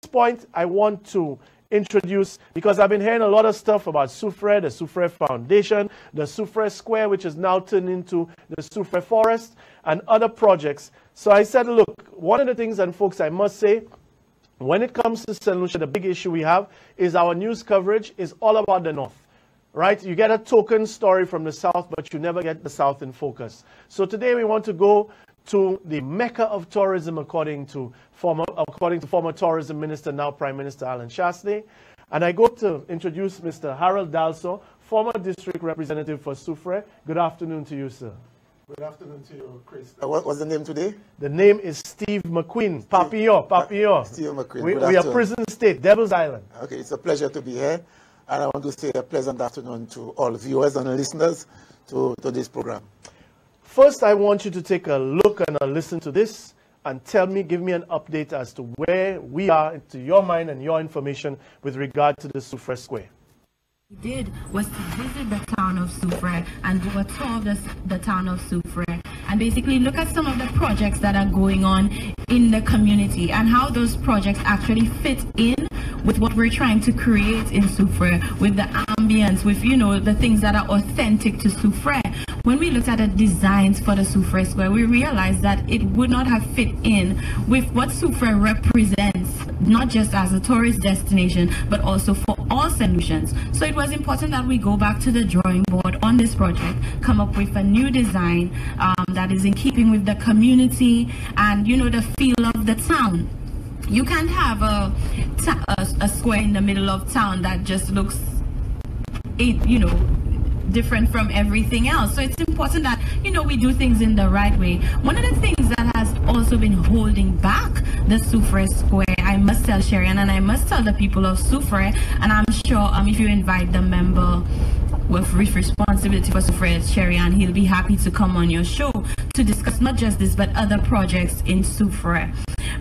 point, I want to introduce, because I've been hearing a lot of stuff about Soufriere, the Soufriere Foundation, the Soufriere Square, which is now turned into the Soufriere Forest, and other projects. So I said, look, one of the things, and folks, I must say, when it comes to St. Lucia, the big issue we have is our news coverage is all about the North, right? You get a token story from the South, but you never get the South in focus. So today we want to go to the Mecca of tourism, according to former tourism minister, now Prime Minister Alan Shastney. And I go to introduce Mr. Harold Dalsan, former district representative for Soufriere. Good afternoon to you, sir. Good afternoon to you, Chris. What's the name today? The name is Steve McQueen. Papillon. Steve McQueen. We are prison state, Devil's Island. Okay, it's a pleasure to be here. And I want to say a pleasant afternoon to all viewers and listeners to this program. First, I want you to take a look and listen to this and give me an update as to where we are, to your mind and your information, with regard to the Soufriere Square. We did was to visit the town of Soufriere and do a tour of the town of Soufriere and basically look at some of the projects that are going on in the community and how those projects actually fit in with what we're trying to create in Soufriere, with the ambience, with, you know, the things that are authentic to Soufriere. When we looked at the designs for the Soufriere Square, we realized that it would not have fit in with what Soufriere represents, not just as a tourist destination, but also for all solutions. So it was important that we go back to the drawing board on this project, come up with a new design that is in keeping with the community and, you know, the feel of the town. You can't have a square in the middle of town that just looks, you know, different from everything else. So it's important that, you know, we do things in the right way. One of the things that has also been holding back the Soufriere Square, I must tell Sherry-Ann, and I must tell the people of Soufriere, and I'm sure if you invite the member with responsibility for Soufriere, Sherry-Ann, he'll be happy to come on your show to discuss not just this, but other projects in Soufriere.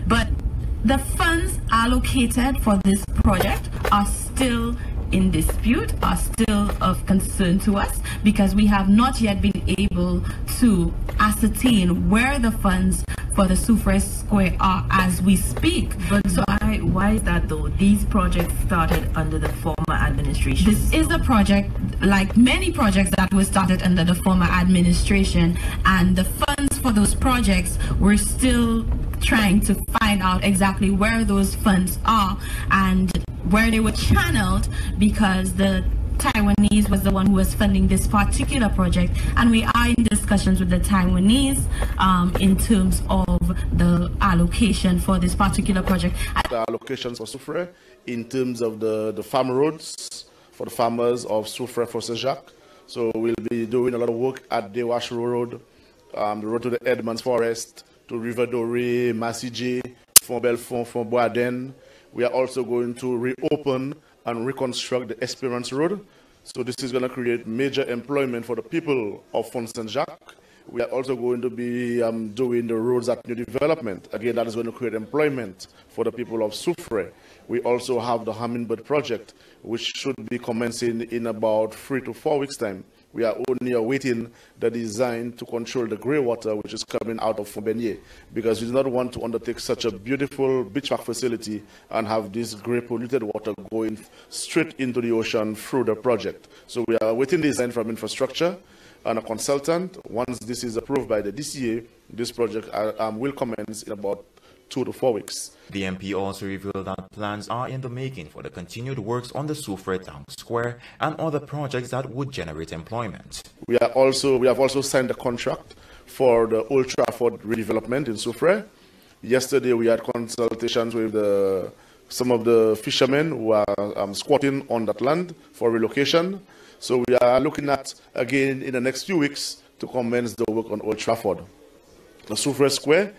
But the funds allocated for this project are still in dispute, are still of concern to us, because we have not yet been able to ascertain where the funds for the Soufriere Square are as we speak. But so why is that though? These projects started under the former administration. This is a project, like many projects that were started under the former administration, and the funds for those projects we're still trying to find out exactly where those funds are and where they were channeled, because the Taiwanese was the one who was funding this particular project, and we are in discussions with the Taiwanese in terms of the allocation for this particular project. The allocations for Soufriere in terms of the farm roads for the farmers of Soufriere for Jacques. So we'll be doing a lot of work at Dewash Road, the road to the Edmonds Forest, to River Doré, Massy, Font Belfond, Font Boisden. We are also going to reopen and reconstruct the Esperance Road. So this is going to create major employment for the people of Font Saint-Jacques. We are also going to be doing the roads at new development. Again, that is going to create employment for the people of Soufriere. We also have the Hummingbird project, which should be commencing in about 3 to 4 weeks' time. We are only awaiting the design to control the grey water which is coming out of Fonbenier, because we do not want to undertake such a beautiful beach park facility and have this grey polluted water going straight into the ocean through the project. So we are awaiting design from infrastructure and a consultant. Once this is approved by the DCA, this project will commence in about 2 to 4 weeks. The MP also revealed that plans are in the making for the continued works on the Soufriere Town Square and other projects that would generate employment. We have also signed a contract for the Old Trafford redevelopment in Soufriere. Yesterday we had consultations with some of the fishermen who are squatting on that land for relocation. So we are looking at, again, in the next few weeks, to commence the work on Old Trafford. The Soufriere Square,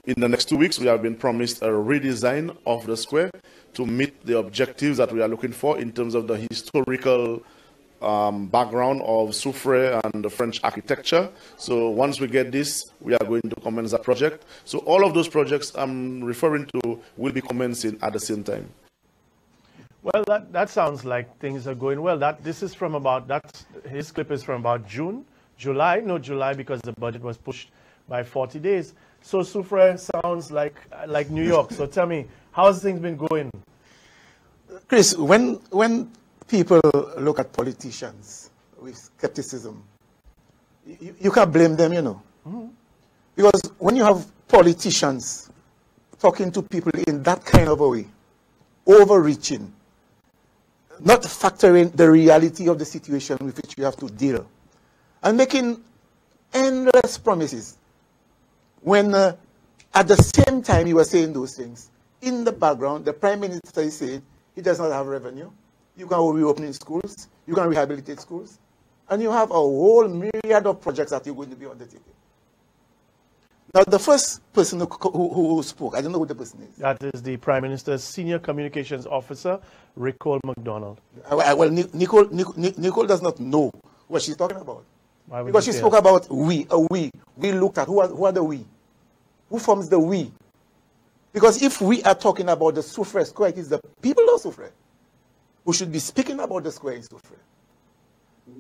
in the next 2 weeks, we have been promised a redesign of the square to meet the objectives that we are looking for in terms of the historical background of Soufriere and the French architecture. So once we get this, we are going to commence that project. So all of those projects I'm referring to will be commencing at the same time. Well, that sounds like things are going well. His clip is from about July, because the budget was pushed by 40 days. So Soufriere sounds like New York. So tell me, How's things been going? Chris, when people look at politicians with skepticism, you can't blame them, you know. Mm-hmm. Because when you have politicians talking to people in that kind of a way, overreaching, not factoring the reality of the situation with which you have to deal, and making endless promises, when at the same time you were saying those things, in the background, the Prime Minister is saying he does not have revenue. You can reopen schools, you can rehabilitate schools, and you have a whole myriad of projects that you're going to be undertaking. Now, the first person who spoke, I don't know who the person is. That is the Prime Minister's Senior Communications Officer, Nicole MacDonald. Well, Nicole does not know what she's talking about. Because she spoke about we, a we. We looked at who are the we? Who forms the we? Because if we are talking about the Soufriere Square, it is the people of Soufriere who should be speaking about the square in Soufriere.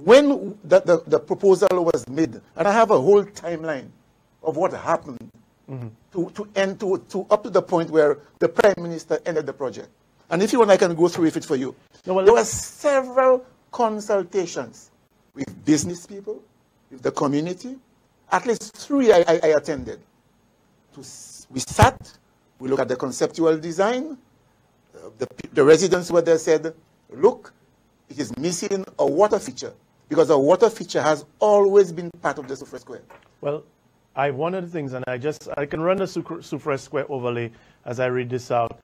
When the proposal was made, and I have a whole timeline of what happened to up to the point where the Prime Minister ended the project. And if you want, I can go through it for you. No, well, there were several consultations with business people, with the community. At least 3 I attended. We sat, we looked at the conceptual design. The residents were there said, look, it is missing a water feature, because a water feature has always been part of the Soufriere Square. Well, one of the things, and I can run the Soufriere Square overlay as I read this out.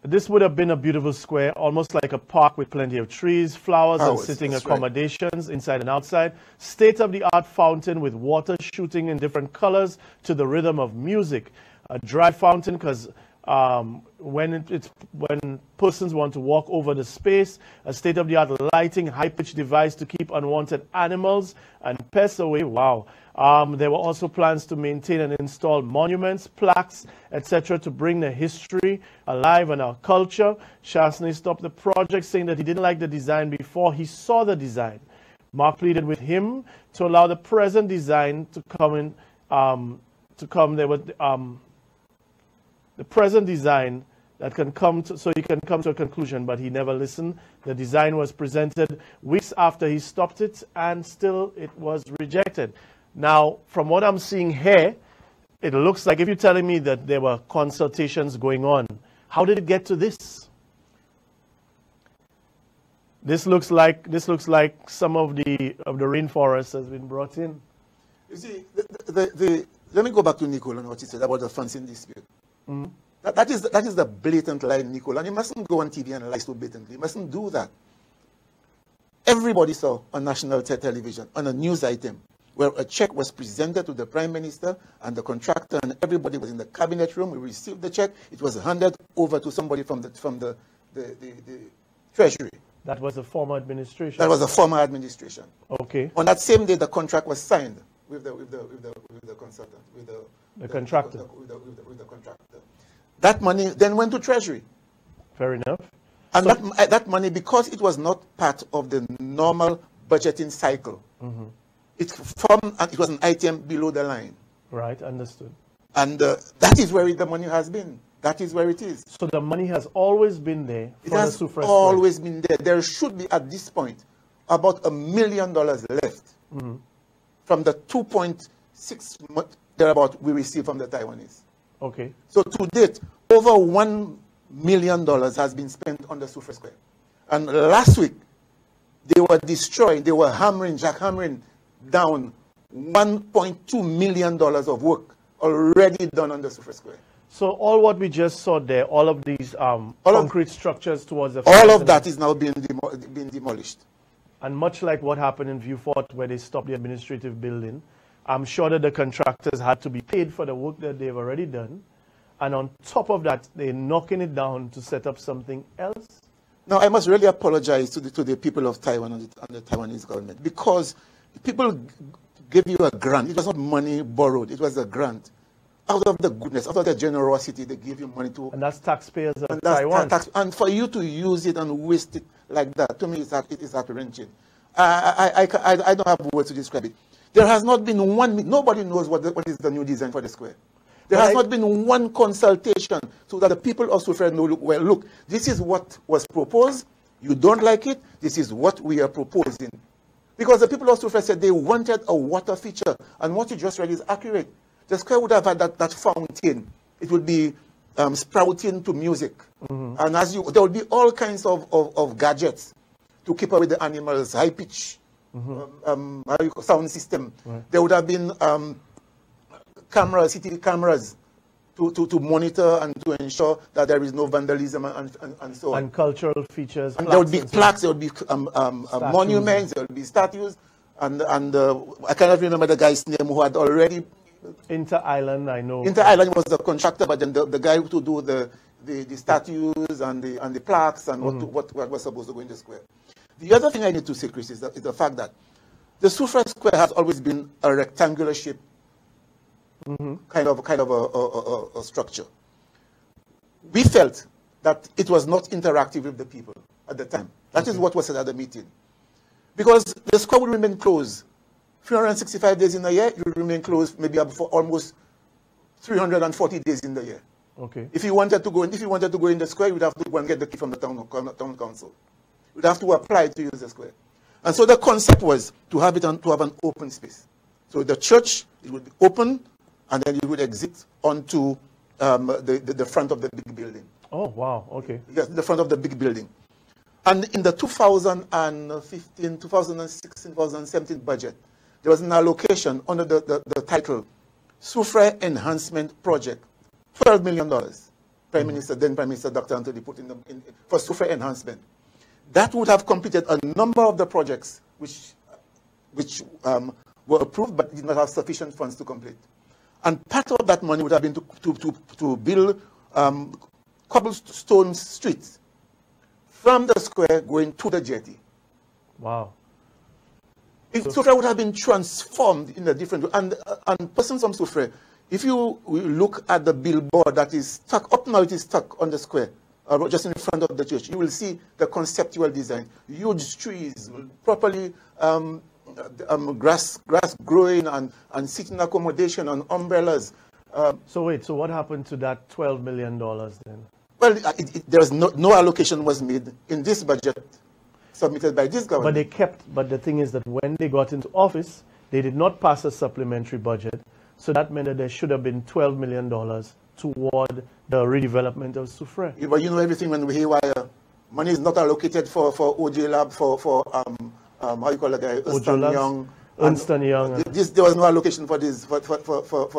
This would have been a beautiful square, almost like a park with plenty of trees, flowers, and sitting accommodations inside and outside. State-of-the-art fountain with water shooting in different colors to the rhythm of music. A dry fountain, because when persons want to walk over the space, a state-of-the-art lighting, high-pitched device to keep unwanted animals and pests away. Wow. There were also plans to maintain and install monuments, plaques, etc. to bring the history alive and our culture. Chasney stopped the project, saying that he didn't like the design before he saw the design. Mark pleaded with him to allow the present design to come in. The present design that can come to, so he can come to a conclusion, but he never listened. The design was presented weeks after he stopped it, and still it was rejected. Now, from what I'm seeing here, it looks like, if you're telling me that there were consultations going on, how did it get to this? This looks like some of the rainforest has been brought in. You see, let me go back to Nicole and what he said about the fencing dispute. Mm-hmm. That is the blatant lie, Nicole, and you mustn't go on TV and lie so blatantly. You mustn't do that. Everybody saw on national television, on a news item, where a check was presented to the Prime Minister and the contractor, and everybody was in the cabinet room. We received the check. It was handed over to somebody from the Treasury. That was a former administration. That was a former administration. Okay. On that same day, the contract was signed with the consultant, with the contractor. That money then went to Treasury. Fair enough. And so that money, because it was not part of the normal budgeting cycle, it was an item below the line. Right, understood. And that is where the money has been. That is where it is. So the money has always been there for the Soufriere Square. It has always been there. There should be, at this point, about $1 million left from the 2.6 thereabout we received from the Taiwanese. Okay. So to date, over $1 million has been spent on the Soufriere Square. And last week, they were destroying, they were Jacques hammering down $1.2 million of work already done on the Soufriere Square. So all what we just saw there, all of these concrete structures towards the... All of that is now being demolished. And much like what happened in Vieux-Fort, where they stopped the administrative building, I'm sure that the contractors had to be paid for the work that they've already done. And on top of that, they're knocking it down to set up something else. Now, I must really apologize to the people of Taiwan and the Taiwanese government, because people gave you a grant. It was not money borrowed. It was a grant. Out of the goodness, out of their generosity, they gave you money to... And that's taxpayers of Taiwan. And for you to use it and waste it like that, to me, it is heart-wrenching. I don't have words to describe it. There has not been nobody knows what is the new design for the square. There has not been one consultation so that the people of Soufriere know, well, look, this is what was proposed. You don't like it. This is what we are proposing. Because the people of Soufriere said they wanted a water feature. And what you just read is accurate. The square would have had that fountain. It would be sprouting to music. And there would be all kinds of gadgets to keep up with the animals, high pitch sound system. Right. There would have been cameras, CCTV cameras to monitor and to ensure that there is no vandalism and so on. And cultural features. And there would be plaques, there would be monuments, there would be statues. And I cannot remember the guy's name who had already... Inter-Island, I know. Inter-Island was the contractor, but then the guy to do the statues and the plaques and what was supposed to go in the square. The other thing I need to say, Chris, is the fact that the Soufriere Square has always been a rectangular shape, kind of a structure. We felt that it was not interactive with the people at the time. That is what was said at the meeting. Because the square will remain closed 365 days in a year. It will remain closed maybe up for almost 340 days in the year. Okay. If you wanted to go in the square, you would have to go and get the key from the town council. You would have to apply to use the square. And so the concept was to have to have an open space. So the church, it would be open, and then you would exit onto the front of the big building. Oh, wow. Okay. Yes, the front of the big building. And in the 2015, 2016, 2017 budget, there was an allocation under the title Soufriere Enhancement Project, $12 million. Prime Minister, then Prime Minister Dr. Anthony put in for Soufriere enhancement. That would have completed a number of the projects which were approved but did not have sufficient funds to complete. And part of that money would have been to build cobblestone streets from the square going to the jetty. Wow. Soufriere would have been transformed in a different way. And persons from Soufriere, if you look at the billboard that is stuck, up now it is stuck on the square, just in front of the church, you will see the conceptual design. Huge trees, properly grass growing and sitting accommodation and umbrellas. So what happened to that $12 million then? Well, there was no allocation was made in this budget submitted by this government. But the thing is that when they got into office, they did not pass a supplementary budget. So that meant that there should have been $12 million toward the redevelopment of Soufriere. Yeah, but you know everything when we haywire. Money is not allocated for OJ Lab, for how you call the guy, Ernst & Young. There was no allocation for this for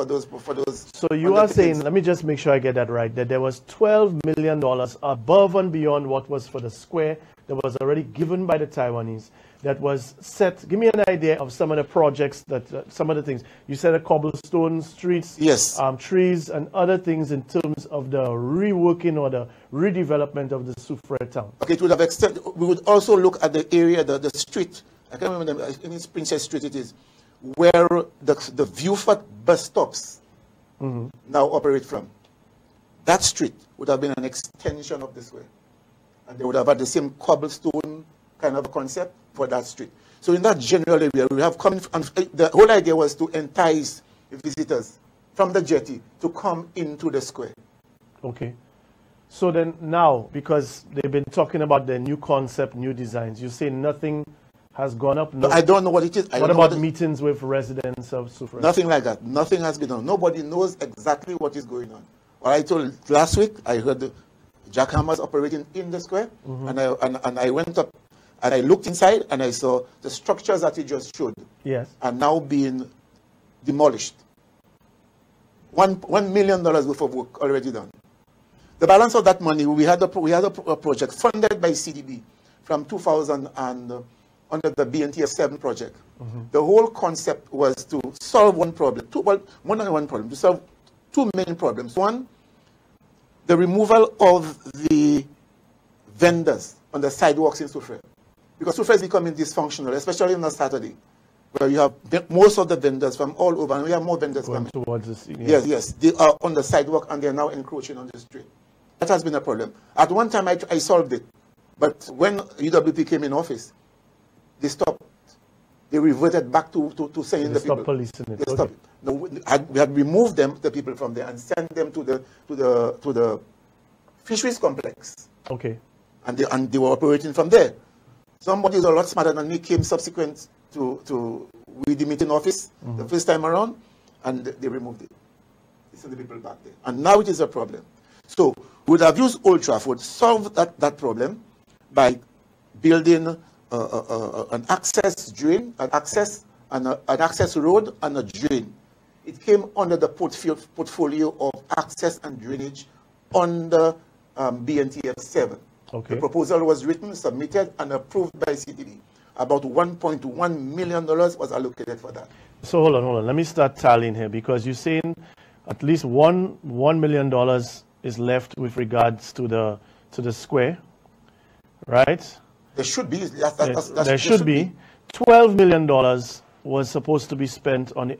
those. So you are saying, let me just make sure I get that right, that there was $12 million above and beyond what was for the square that was already given by the Taiwanese, that was set. Give me an idea of some of the projects that, some of the things. You said a cobblestone streets, yes, trees and other things in terms of the reworking or the redevelopment of the Soufriere town. Okay, it would have extended. We would also look at the area, the street. I can't remember them. In Princess Street it is, where the Viewfort bus stops now operate from. That street would have been an extension of the square. And they would have had the same cobblestone kind of concept for that street. So in that general area, we have come, and the whole idea was to entice visitors from the jetty to come into the square. Okay. So then now, because they've been talking about the new concept, new designs, you say nothing has gone up? No, I don't know what it is. What about meetings with residents of Soufriere? Nothing like that. Nothing has been done. Nobody knows exactly what is going on. What I told last week, I heard Jacques Hammers operating in the square, and I went up and I looked inside and I saw the structures that he just showed are now being demolished. $1 million worth of work already done. The balance of that money, we had a project funded by CDB from 2000 and under the BNTF 7 project. The whole concept was to solve one problem, to solve two main problems. One, the removal of the vendors on the sidewalks in Soufriere. Because Soufriere is becoming dysfunctional, especially on a Saturday, where you have most of the vendors from all over, and we have more vendors coming. Towards the city. Yes, they are on the sidewalk and they are now encroaching on the street. That has been a problem. At one time, I solved it. But when UWP came in office, they stopped they reverted back to saying the people. Stop policing it. They stopped it. No, we had removed them, the people from there, and sent them to the fisheries complex. Okay. And they were operating from there. Somebody who's a lot smarter than me came subsequent to the meeting office the first time around, and they removed it. They sent the people back there. And now it is a problem. So we would have used Old Trafford, solved that problem by building an access drain, an access road and a drain. It came under the portfolio of access and drainage under BNTF 7. Okay. The proposal was written, submitted, and approved by CTD. About $1.1 million was allocated for that. So hold on. Let me start tallying here, because you're saying at least $1 million is left with regards to the square, right? There should be. There should be. $12 million was supposed to be spent on the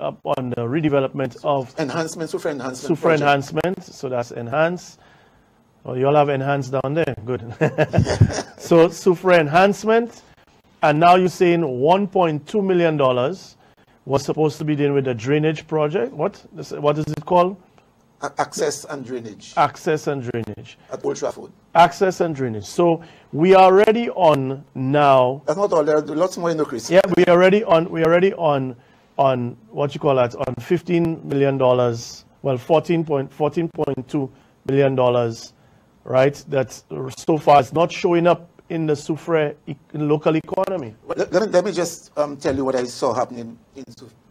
redevelopment of enhancement, Soufriere enhancement. Soufriere enhancement. So that's enhance. Oh, you all have enhanced down there. Good. So Soufriere enhancement, and now you're saying $1.2 million was supposed to be dealing with the drainage project. What is it called? Access and drainage. Access and drainage. At Old Trafford. Access and drainage. So we are already on now. That's not all. There are lots more in the Chris. Yeah, we are already on what you call that, on $15 million. Well, $14.2 million, right? That so far is not showing up in the Soufriere local economy. Let me just tell you what I saw happening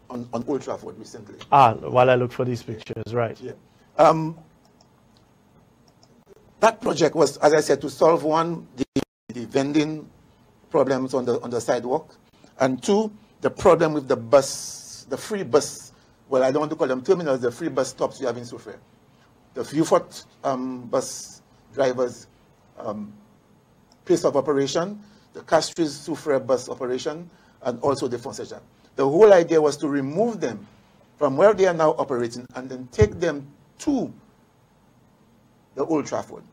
on Old Trafford recently. While I look for these pictures, right? Yeah. That project was, as I said, to solve one, the vending problems on the sidewalk, and two, the problem with the bus, the free bus. Well, I don't want to call them terminals, the free bus stops you have in Soufriere. The Vieux-Fort bus drivers' place of operation, the Castries Soufriere bus operation, and also the Fonseca. The whole idea was to remove them from where they are now operating and then take them to the Old Trafford.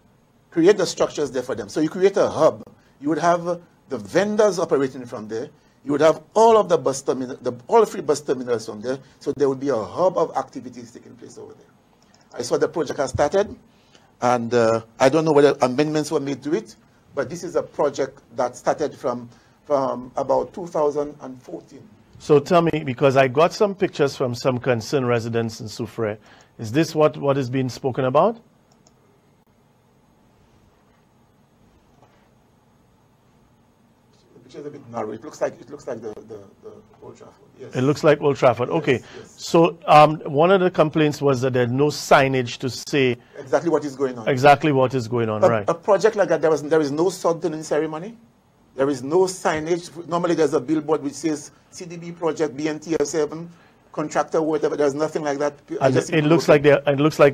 Create the structures there for them. So you create a hub. You would have the vendors operating from there. You would have all of the bus terminal, all free bus terminals from there. So there would be a hub of activities taking place over there. I saw the project has started, and I don't know whether amendments were made to it, but this is a project that started from about 2014. So tell me, because I got some pictures from some concerned residents in Soufriere. Is this what is being spoken about? The picture is a bit narrow. It looks like the Old Trafford. Yes. It looks like Old Trafford. Okay. Yes, yes. So one of the complaints was that there's no signage to say exactly what is going on. Exactly what is going on, right? A project like that, there is no solemn ceremony. There is no signage. Normally there's a billboard which says CDB project, BNTF 7, contractor, whatever. There's nothing like that. It looks like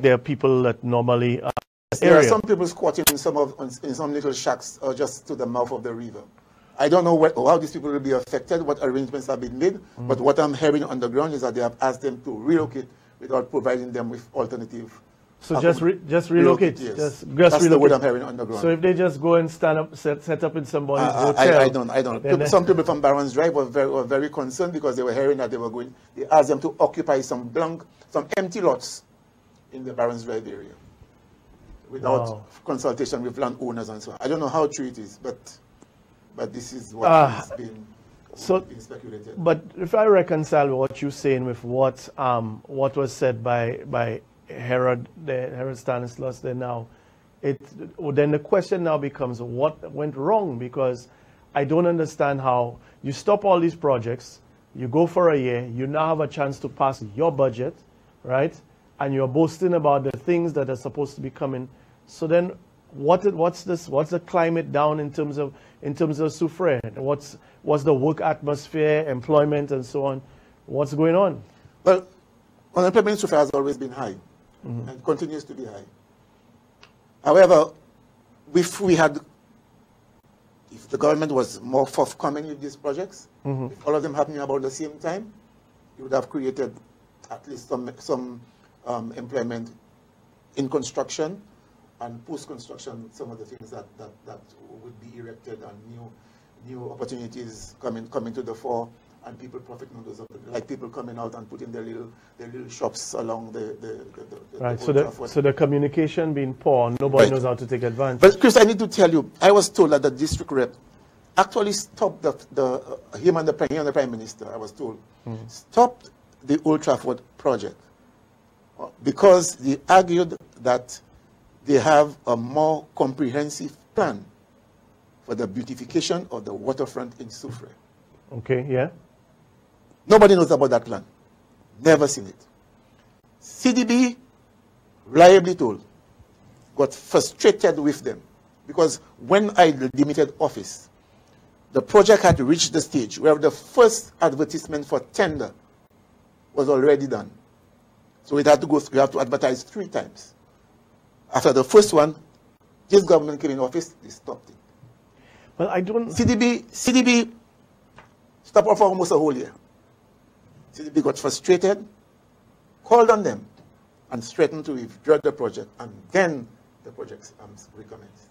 there are people that normally there are some people squatting in some little shacks just to the mouth of the river. I don't know how these people will be affected, what arrangements have been made, but what I'm hearing on the ground is that they have asked them to relocate without providing them with alternative. So just relocate. Yes. Just That's relocate. the word I'm hearing on the ground. So if they just go and stand up, set up in somebody's hotel. I don't. Some people from Barron's Drive were very concerned because they were hearing that they asked them to occupy some empty lots in the Barron's Drive area without consultation with landowners and so on. I don't know how true it is, but this is what has been speculated. But if I reconcile what you're saying with what was said by Herod Stanislaus, then the question now becomes what went wrong, because I don't understand how you stop all these projects, you go for a year, you now have a chance to pass your budget, right? And you're boasting about the things that are supposed to be coming. So then what's the climate down in terms of Soufriere? What's the work atmosphere, employment, and so on? What's going on? Well, unemployment in Soufriere has always been high and continues to be high. However, if the government was more forthcoming with these projects, if all of them happening about the same time, it would have created at least some employment in construction and post-construction, some of the things that would be erected and new opportunities coming to the fore, and people profit on those, like people coming out and putting their little shops along the right. So the communication being poor, nobody knows how to take advantage. But Chris, I need to tell you, I was told that the district rep actually stopped him and the Prime Minister. I was told stopped the Old Trafford project because they argued that they have a more comprehensive plan for the beautification of the waterfront in Soufriere. Okay, yeah. Nobody knows about that plan. Never seen it. CDB, reliably told, got frustrated with them because when I limited office, the project had reached the stage where the first advertisement for tender was already done. So it had to go, we have to advertise 3 times. After the first one, this government came in office, they stopped it. Well, I don't... CDB stopped for almost a whole year. CDB got frustrated, called on them, and threatened to withdraw the project, and then the project recommenced.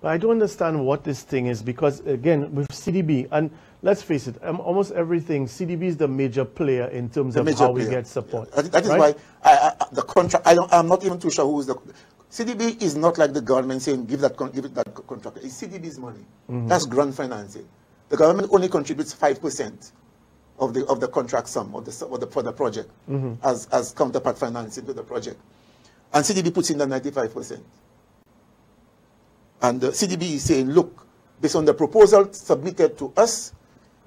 But I don't understand what this thing is, because again, with CDB, and let's face it, almost everything, CDB is the major player in terms of how we get support. Yeah. That is right? why the contract, I'm not even too sure who is the... CDB is not like the government saying, give it that contract. It's CDB's money. That's grant financing. The government only contributes 5% of the contract sum for the project as counterpart financing to the project. And CDB puts in the 95%. And the CDB is saying, look, based on the proposal submitted to us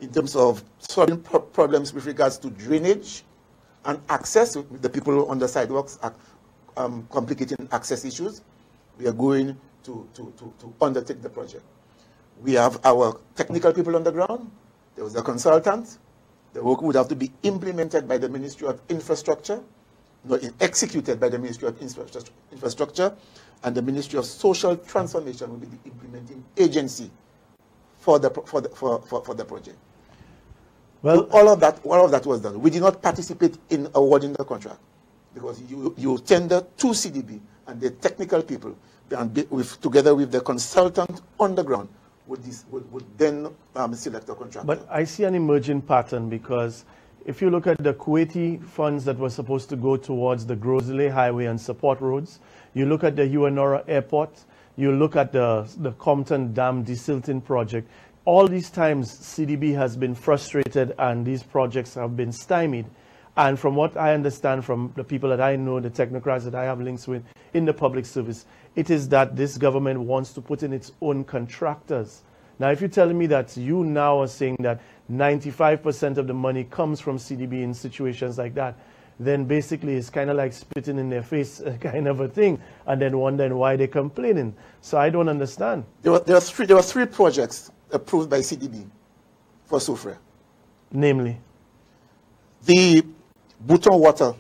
in terms of solving problems with regards to drainage and access, with the people on the sidewalks complicating access issues, we are going to undertake the project. We have our technical people on the ground. There was a consultant. The work would have to be implemented by the Ministry of Infrastructure, executed by the Ministry of Infrastructure, and the Ministry of Social Transformation will be the implementing agency for the project. Well, so all of that was done. We did not participate in awarding the contract because you tender to CDB and the technical people, and together with the consultant on the ground, would then select a contract. But I see an emerging pattern, because if you look at the Kuwaiti funds that were supposed to go towards the Grosley Highway and support roads, you look at the UNORA Airport, you look at the Compton Dam desilting project, all these times CDB has been frustrated and these projects have been stymied. And from what I understand from the people that I know, the technocrats that I have links with in the public service, it is that this government wants to put in its own contractors. Now, if you're telling me that you now are saying that 95% of the money comes from CDB in situations like that, then basically it's kind of like spitting in their face kind of a thing, and then wondering why they're complaining. So I don't understand. There were 3 projects approved by CDB for Soufriere. Namely? The Bouton water,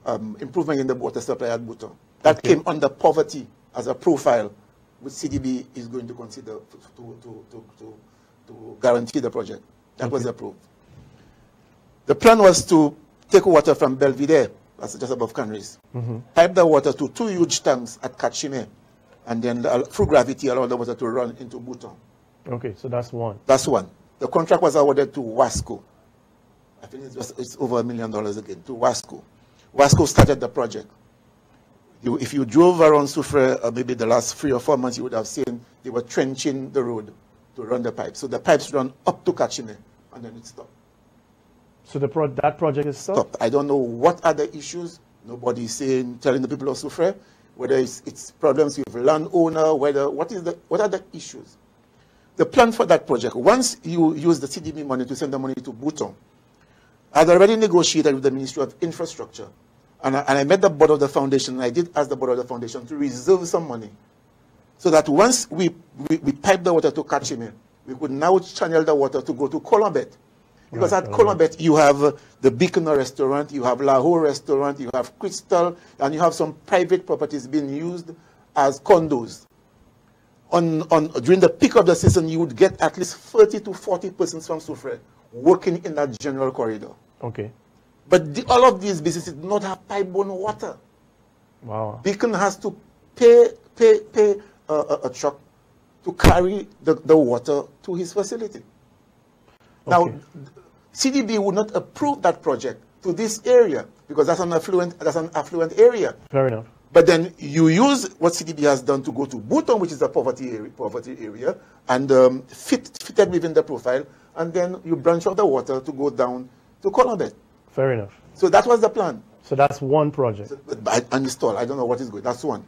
improvement in the water supply at Bouton. That came under poverty as a profile, which CDB is going to consider to guarantee the project. That was approved. The plan was to take water from Belvedere, that's just above Canries, pipe the water to 2 huge tanks at Kachime, and then through gravity allow the water to run into Bouton. Okay, so that's one. That's one. The contract was awarded to Wasco. I think it's over $1 million again, to Wasco. Wasco started the project. If you drove around Soufriere maybe the last 3 or 4 months, you would have seen they were trenching the road to run the pipes. So the pipes run up to Kachime, and then it stopped. So that project is stopped? I don't know what are the issues. Nobody is telling the people of Soufriere whether it's problems with landowner, what are the issues. The plan for that project, once you use the CDB money to send the money to Bouton, I had already negotiated with the Ministry of Infrastructure, and I met the board of the foundation, and I did ask the board of the foundation to reserve some money, so that once we pipe the water to Kachime, we could now channel the water to go to Colombet. Because at Colombet, you have the Beacon restaurant, you have Lahore restaurant, you have Crystal, and you have some private properties being used as condos. During the peak of the season, you would get at least 30 to 40 persons from Soufriere working in that general corridor. Okay. But all of these businesses do not have pipe-borne water. Wow. Beacon has to pay a truck to carry the water to his facility. Now, CDB would not approve that project to this area because that's an affluent area. Fair enough. But then you use what CDB has done to go to Bouton, which is a poverty area, and fitted within the profile, and then you branch out the water to go down to Colombet. Fair enough. So that was the plan. So that's one project. And install. I don't know what is good. That's one.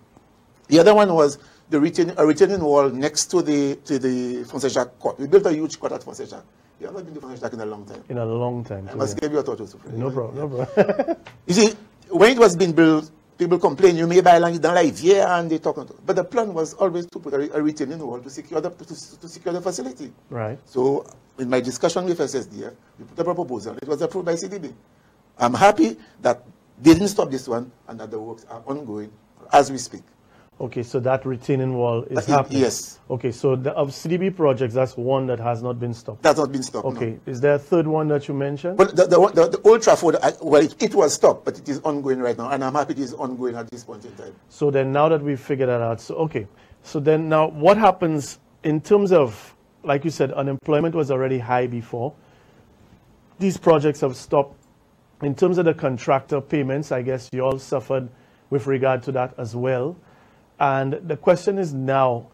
The other one was a retaining wall next to the François Jacques court. We built a huge court at François Jacques. You have not been to François Jacques in a long time. In a long time. I must give you a thought also. No problem. No problem. You see, when it was being built, people complain, you may buy land down like here, and they talk. But the plan was always to put a retaining wall to secure the facility. Right. So in my discussion with SSDF, we put up a proposal. It was approved by CDB. I'm happy that they didn't stop this one and that the works are ongoing as we speak. Okay, so that retaining wall is happening. Yes. Okay, so of CDB projects, that's one that has not been stopped. That's not been stopped. Okay, no. Is there a third one that you mentioned? But the Old Trafford, well, it was stopped, but it is ongoing right now, and I'm happy it is ongoing at this point in time. So then now that we've figured that out, so okay. So then now what happens in terms of, like you said, unemployment was already high before. These projects have stopped. In terms of the contractor payments, I guess you all suffered with regard to that as well. And the question is now,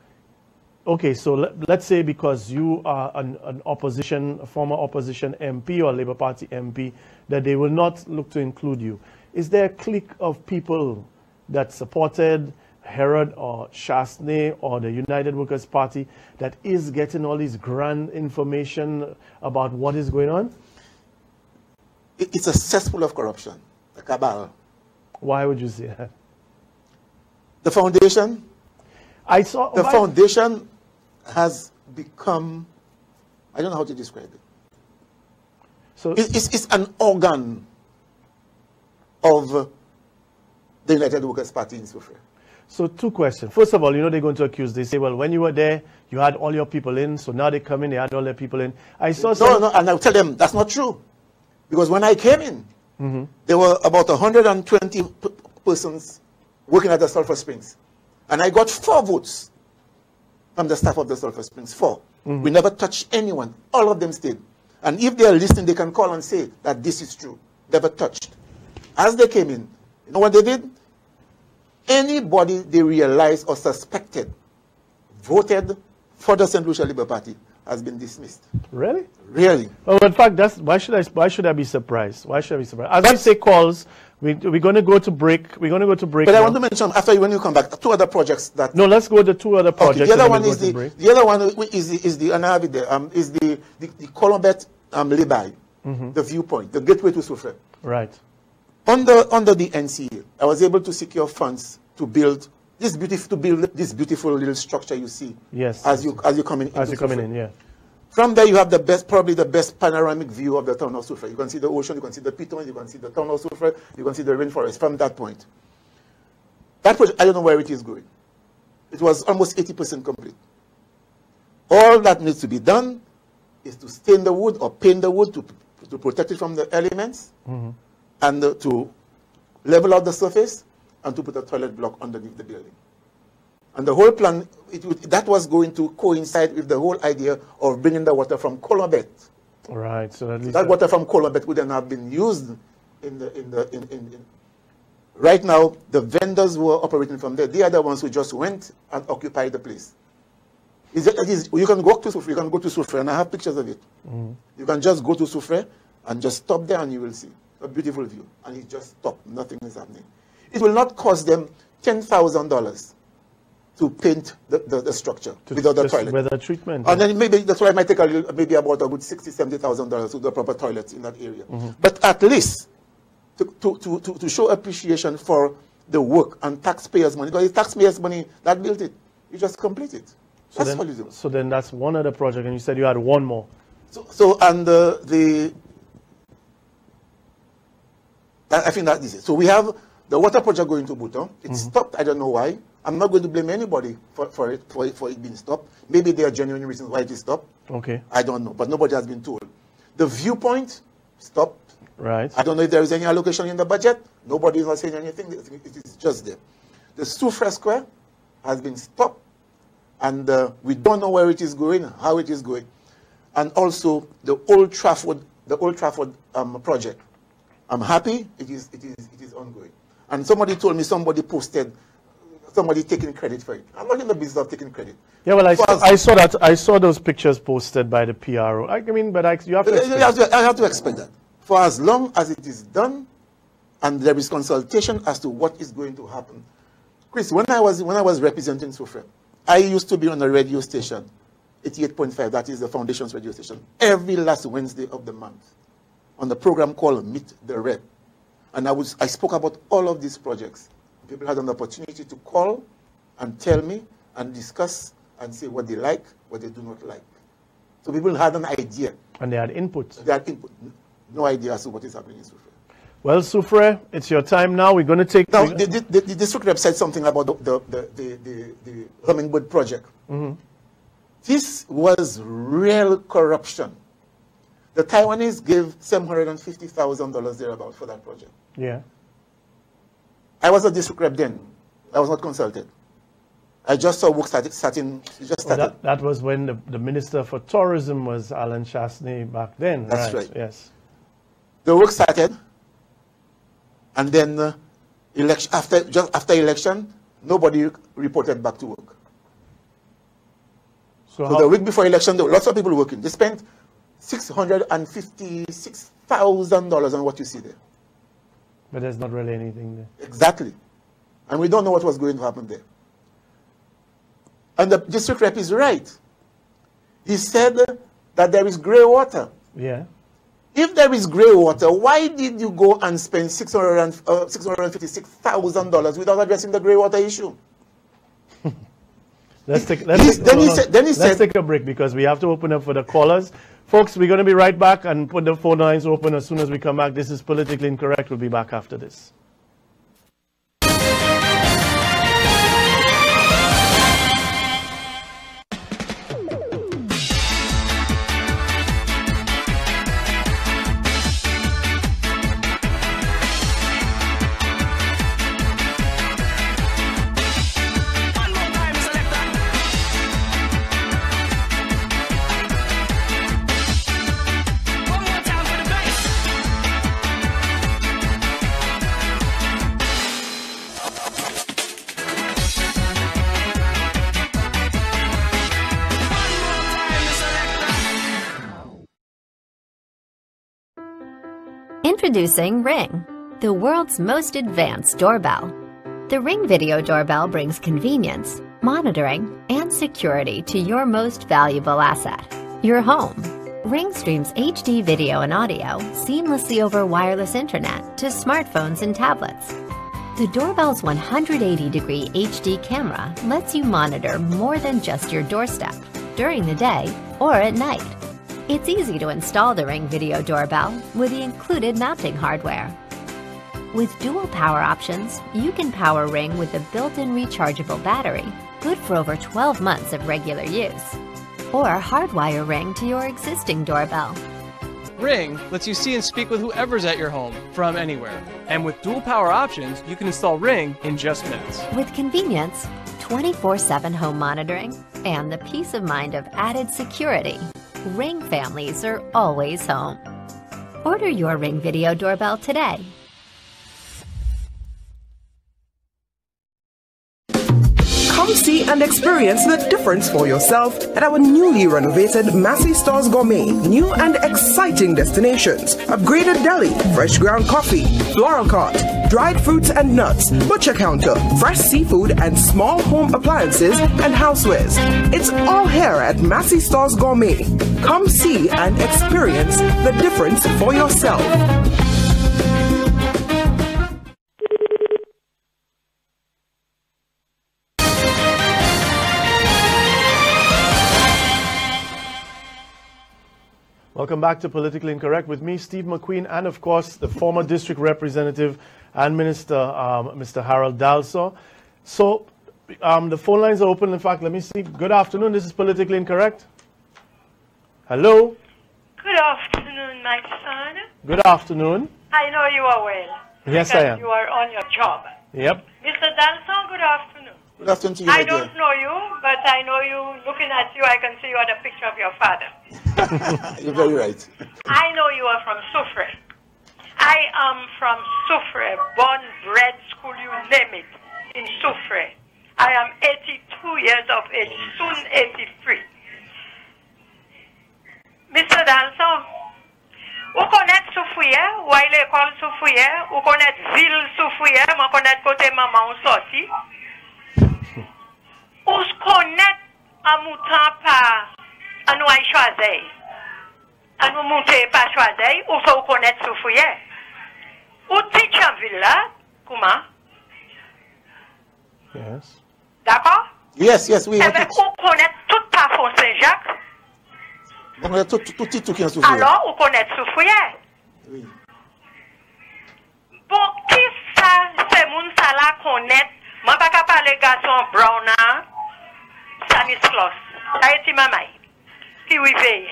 okay, so let's say because you are a former opposition MP or Labour Party MP, that they will not look to include you. Is there a clique of people that supported Herod or Chasney or the United Workers' Party that is getting all this grand information about what is going on? It's a cesspool of corruption, a cabal. Why would you say that? The foundation? The foundation has become, I don't know how to describe it. So it's an organ of the United Workers' Party in Soufriere. So two questions. First of all, you know they're going to accuse. They say, well, when you were there, you had all your people in. So now they come in, they had all their people in. I saw No, and I'll tell them that's not true. Because when I came in, there were about 120 persons working at the Sulphur Springs. And I got 4 votes from the staff of the Sulphur Springs. 4. We never touched anyone. All of them stayed. And if they are listening, they can call and say that this is true. Never touched. As they came in, you know what they did? Anybody they realized or suspected voted for the St. Lucia Labour Party has been dismissed. Really? Really. Well, in fact, why should I be surprised? Why should I be surprised? As we say calls, we're going to go to break. We're going to go to break. But now. I want to mention after when you come back 2 other projects that. No, let's go to 2 other projects. Okay, the other one is the other one is the Colombet lay-by, the viewpoint, the gateway to Soufriere. Right. Under the NCA, I was able to secure funds to build this beautiful little structure you see. Yes. As you come in. As you coming in, yeah. From there, you have probably the best panoramic view of the town of Soufriere. You can see the ocean, you can see the Piton, you can see the town of Soufriere, you can see the rainforest from that point. That project, I don't know where it is going. It was almost 80% complete. All that needs to be done is to stain the wood or paint the wood to protect it from the elements, and to level out the surface, and to put a toilet block underneath the building. And the whole plan, that was going to coincide with the whole idea of bringing the water from Colombet. Right. So at least that water from Colombet would then have been used Right now, the vendors who are operating from there, they are the ones who just went and occupied the place. You can go to Soufriere, you can go to Soufriere, and I have pictures of it. You can just go to Soufriere and just stop there and you will see a beautiful view. And it just stopped, nothing is happening. It will not cost them $10,000 to paint the structure without the toilet. Weather treatment. And then maybe that's why it might take maybe about a good $60,000, $70,000 to the proper toilets in that area. But at least to show appreciation for the work and taxpayers' money, because it's taxpayers' money that built it. You just complete it. That's what you do. So then that's one other project, and you said you had one more. I think that is it. So we have the water project going to Bouton. It stopped. I don't know why. I'm not going to blame anybody for it being stopped. Maybe there are genuine reasons why it is stopped. Okay. I don't know, but nobody has been told. The viewpoint stopped. Right. I don't know if there is any allocation in the budget. Nobody is not saying anything. It is just there. The Soufriere Square has been stopped, and we don't know where it is going, how it is going. and also the Old Trafford project. I'm happy it is ongoing. And somebody told me somebody posted, somebody taking credit for it. I'm not in the business of taking credit. Yeah, well, I saw that. I saw those pictures posted by the PRO. I mean, but you have to. I have to expect that. For as long as it is done, and there is consultation as to what is going to happen. Chris, when I was representing Soufriere, I used to be on a radio station, 88.5. That is the Foundation's radio station, every last Wednesday of the month, on the program called Meet the Rep. And I spoke about all of these projects. People had an opportunity to call and tell me and discuss and say what they like, what they do not like. So people had an idea. And they had input. They had input. No idea as to what is happening in Soufriere. Well, Soufriere, it's your time now. We're going to take... Now, the district rep said something about the Hummingbird project. Mm-hmm. This was real corruption. The Taiwanese gave $750,000 thereabout for that project. Yeah. I was a district rep then. I was not consulted. I just saw work starting. That was when the Minister for Tourism was Alan Chasney back then. That's right. Yes. The work started, and then just after election, nobody reported back to work. So the week before election, there were lots of people working. They spent $656,000 on what you see there. But there's not really anything there. Exactly. And we don't know what was going to happen there. And the district rep is right. He said that there is grey water. Yeah. If there is grey water, why did you go and spend $656,000 without addressing the grey water issue? Let's take a break because we have to open up for the callers. Folks, we're going to be right back and put the phone lines open as soon as we come back. This is Politically Incorrect. We'll be back after this. Introducing Ring, the world's most advanced doorbell. The Ring Video Doorbell brings convenience, monitoring, and security to your most valuable asset, your home. Ring streams HD video and audio seamlessly over wireless internet to smartphones and tablets. The doorbell's 180-degree HD camera lets you monitor more than just your doorstep, during the day or at night. It's easy to install the Ring Video Doorbell with the included mounting hardware. With dual power options, you can power Ring with a built-in rechargeable battery, good for over 12 months of regular use. Or hardwire Ring to your existing doorbell. Ring lets you see and speak with whoever's at your home from anywhere. And with dual power options, you can install Ring in just minutes. With convenience, 24/7 home monitoring, and the peace of mind of added security, Ring families are always home. Order your Ring Video Doorbell today. Come see and experience the difference for yourself at our newly renovated Massey Stores Gourmet. New and exciting destinations. Upgraded deli, fresh ground coffee, floral cart, dried fruits and nuts, butcher counter, fresh seafood and small home appliances and housewares. It's all here at Massey Stores Gourmet. Come see and experience the difference for yourself. Welcome back to Politically Incorrect with me, Steve McQueen, and of course the former district representative and minister, Mr. Harold Dalsan. So the phone lines are open. In fact, let me see. Good afternoon. This is Politically Incorrect. Hello. Good afternoon, my son. Good afternoon. I know you are well. Yes, I am. You are on your job. Yep. Mr. Dalsan, good afternoon. Good afternoon to you. I don't know you, but I know you. Looking at you, I can see you on a picture of your father. You're very right. I know you are from Soufriere. I am from Soufriere, born, bred, school, you name it, in Soufriere. I am 82 years of age, soon 83. Mr. Dalsan, vous connaissez Soufriere, ou à l'école Soufriere, vous connaissez ville Soufriere, vous connaissez côté maman ou sorti. Ou se connaît en moutant par à nous choisir. À nous monter pas choisir, ou faut connaître Soufriere. Ou petit ville là, comment? Yes. D'accord? Yes, yes, oui. Eh bien, on connaît tout parfum Saint-Jacques. On connaît tout qui est Soufriere. Alors, on connaît Soufriere. Oui. Bon, qui ça, c'est moun ça là connaît? Moi, pas qu'à parler garçon brown, Stanislas. Ça a été maman. Qui oui veille.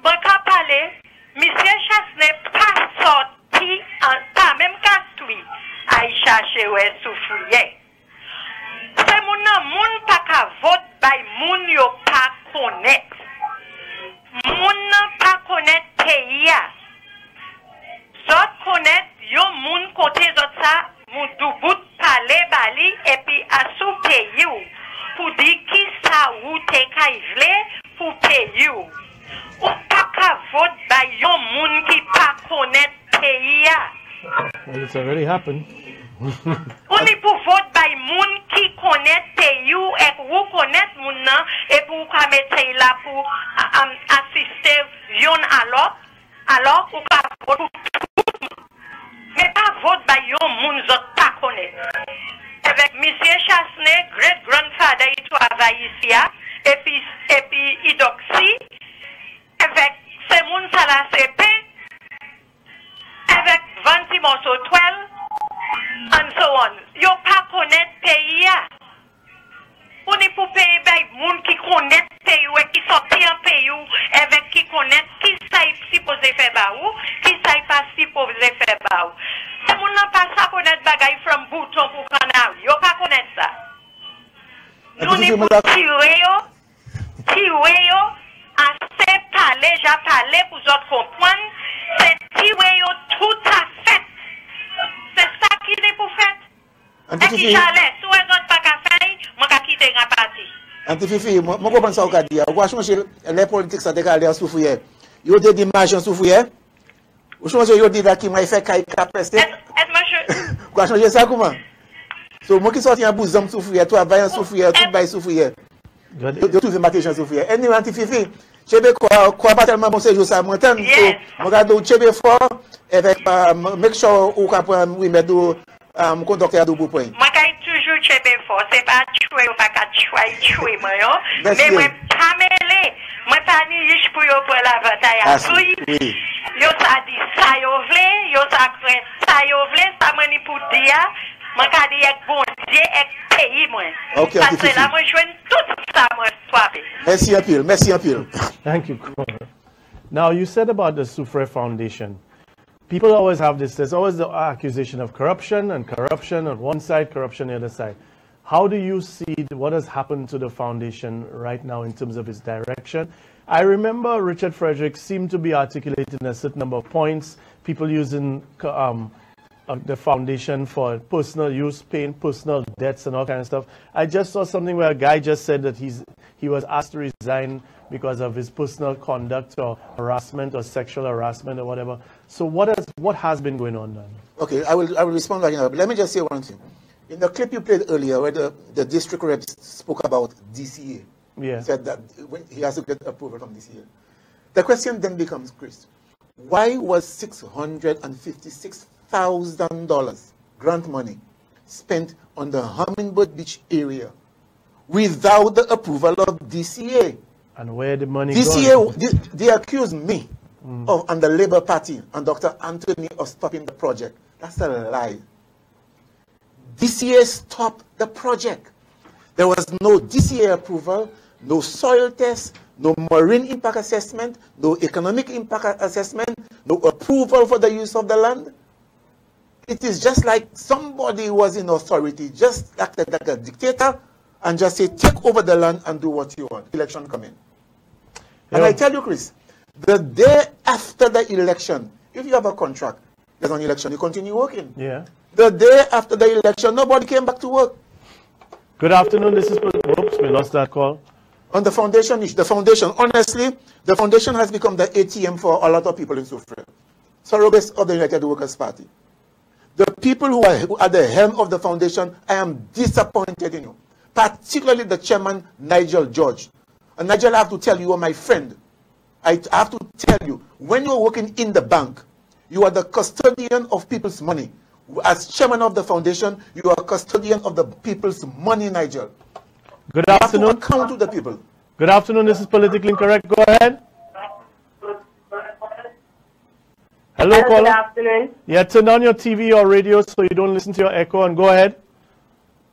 Moi, qu'à parler, monsieur Chasse n'est pas sorti, pas même qu'à suivre, à y chercher où est Soufriere. C'est moun pas qu'à vote, by moun yo pas connaître. Moun pas connaître pays. Zot connaître, yo moun côté zot ça, moun doubout parler bali, et puis à sous pays pour dire qui ça ou te kaivle pour pays. Ou pas qu'à vote, by yo moun qui pas connaître pays. Well, it's already happened. On est pour vote by moun qui connaît pays et pour connaître moun nan et pour mettre là pour assister yon à l'autre alors ou ka vote pour tout mais pas vote by yon moun zot pas connaître avec monsieur Chasne great grandfather il travaille ici et puis idoxi avec ces moun ça la CP avec 20 morceaux 12 and so on. Yo pas connaître pays. On est pour payer bay moun qui connaît pays ou qui sorti en pays avec qui connaît qui ça supposé faire ba ou qui ça pas supposé faire ba ou. Si moun n'a pas ça connaître bagay from bouton pour canal. Yo pas connaître ça. Nous n'est pour tirer yo assez parler, j'ai parlé pour autres comprendre, c'est tirer yo tout à fait. C'est ça qui est pour faire. Et qui chalet, si vous n'avez pas qu'à faire, je vais quitter la partie. Antififi, je comprends ça au cas d'hier. Vous changer les politiques ça décalé à Soufriere. Vous avez des images en Soufriere. Vous changez vous dit qui m'a fait caille capeste. Vous changer ça comment? So moi qui sorti en bousam Soufriere, toi va en Soufriere, tout bail Soufriere. Je trouve ma question Soufriere. Et nous Antififi, chebe quoi pas tellement bon séjour ça montagne. So regarde chebe fort avec make sure ou capable oui mettre mon conducteur de point. Moi j'ai toujours chebe fort, c'est pas tuer ou pas tuer moi yo. Mais moi pas mêler. Moi pas ni riche pour yo pour la bataille à souille. Yo ça dit ça yo vle, yo ça craint ça yo vle, ça mani pour dire. Moi ka dit avec bon Dieu avec pays moi. OK, parce que là moi joine tout ça moi swapé. Merci un peu, merci un peu. Thank you, Connor. Now you said about the Soufriere Foundation. People always have this, there's always the accusation of corruption and corruption on one side, corruption on the other side. How do you see what has happened to the foundation right now in terms of its direction? I remember Richard Frederick seemed to be articulating a certain number of points, people using the foundation for personal use, paying personal debts and all kinds of stuff. I just saw something where a guy just said that he was asked to resign because of his personal conduct or harassment or sexual harassment or whatever. So what has been going on then? Okay, I will respond right now. But let me just say one thing. In the clip you played earlier where the district rep spoke about DCA, said that when he has to get approval from DCA. The question then becomes, Chris, why was $656,000 grant money spent on the Hummingbird Beach area without the approval of DCA? And where the money DCA, they accuse me of, and the Labour Party and Dr. Anthony of stopping the project. That's a lie. DCA stopped the project. There was no DCA approval, no soil test, no marine impact assessment, no economic impact assessment, no approval for the use of the land. It is just like somebody was in authority, just acted like a dictator, and just say, take over the land and do what you want. Election coming. And I tell you, Chris, the day after the election, if you have a contract, there's an election, you continue working. Yeah. The day after the election, nobody came back to work. Good afternoon. This is... Oops, we lost that call. On the foundation issue, the foundation, honestly, the foundation has become the ATM for a lot of people in Soufriere. Surrogates of the United Workers' Party. The people who are at the helm of the foundation, I am disappointed in you. Particularly the chairman, Nigel George. And Nigel, I have to tell you, you are my friend. I have to tell you, when you're working in the bank, you are the custodian of people's money. As chairman of the foundation, you are custodian of the people's money, Nigel. Good afternoon. You have to account to the people. Good afternoon. This is Politically Incorrect. Go ahead. Hello, caller. Good afternoon. Yeah, turn on your TV or radio so you don't listen to your echo and go ahead.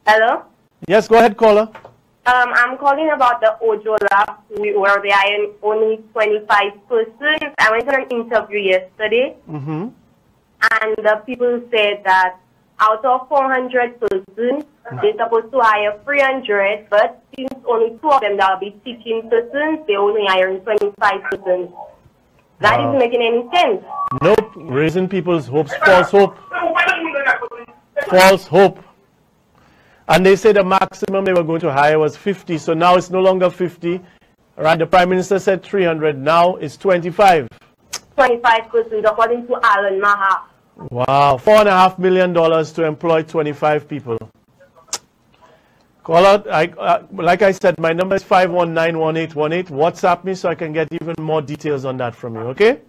Hello? Yes, go ahead, caller. I'm calling about the Ojo lab where there are only 25 persons. I went on an interview yesterday, and the people said that out of 400 persons, they're supposed to hire 300, but since only 2 of them that will be teaching persons, they're only hiring 25 persons. That isn't making any sense. Nope, raising people's hopes, false hope. False hope. And they say the maximum they were going to hire was 50, so now it's no longer 50. Right, the Prime Minister said 300, now it's 25. 25 persons, according to Alan Maha. Wow, $4.5 million to employ 25 people. Call out, like I said, my number is 5191818. WhatsApp me so I can get even more details on that from you, okay?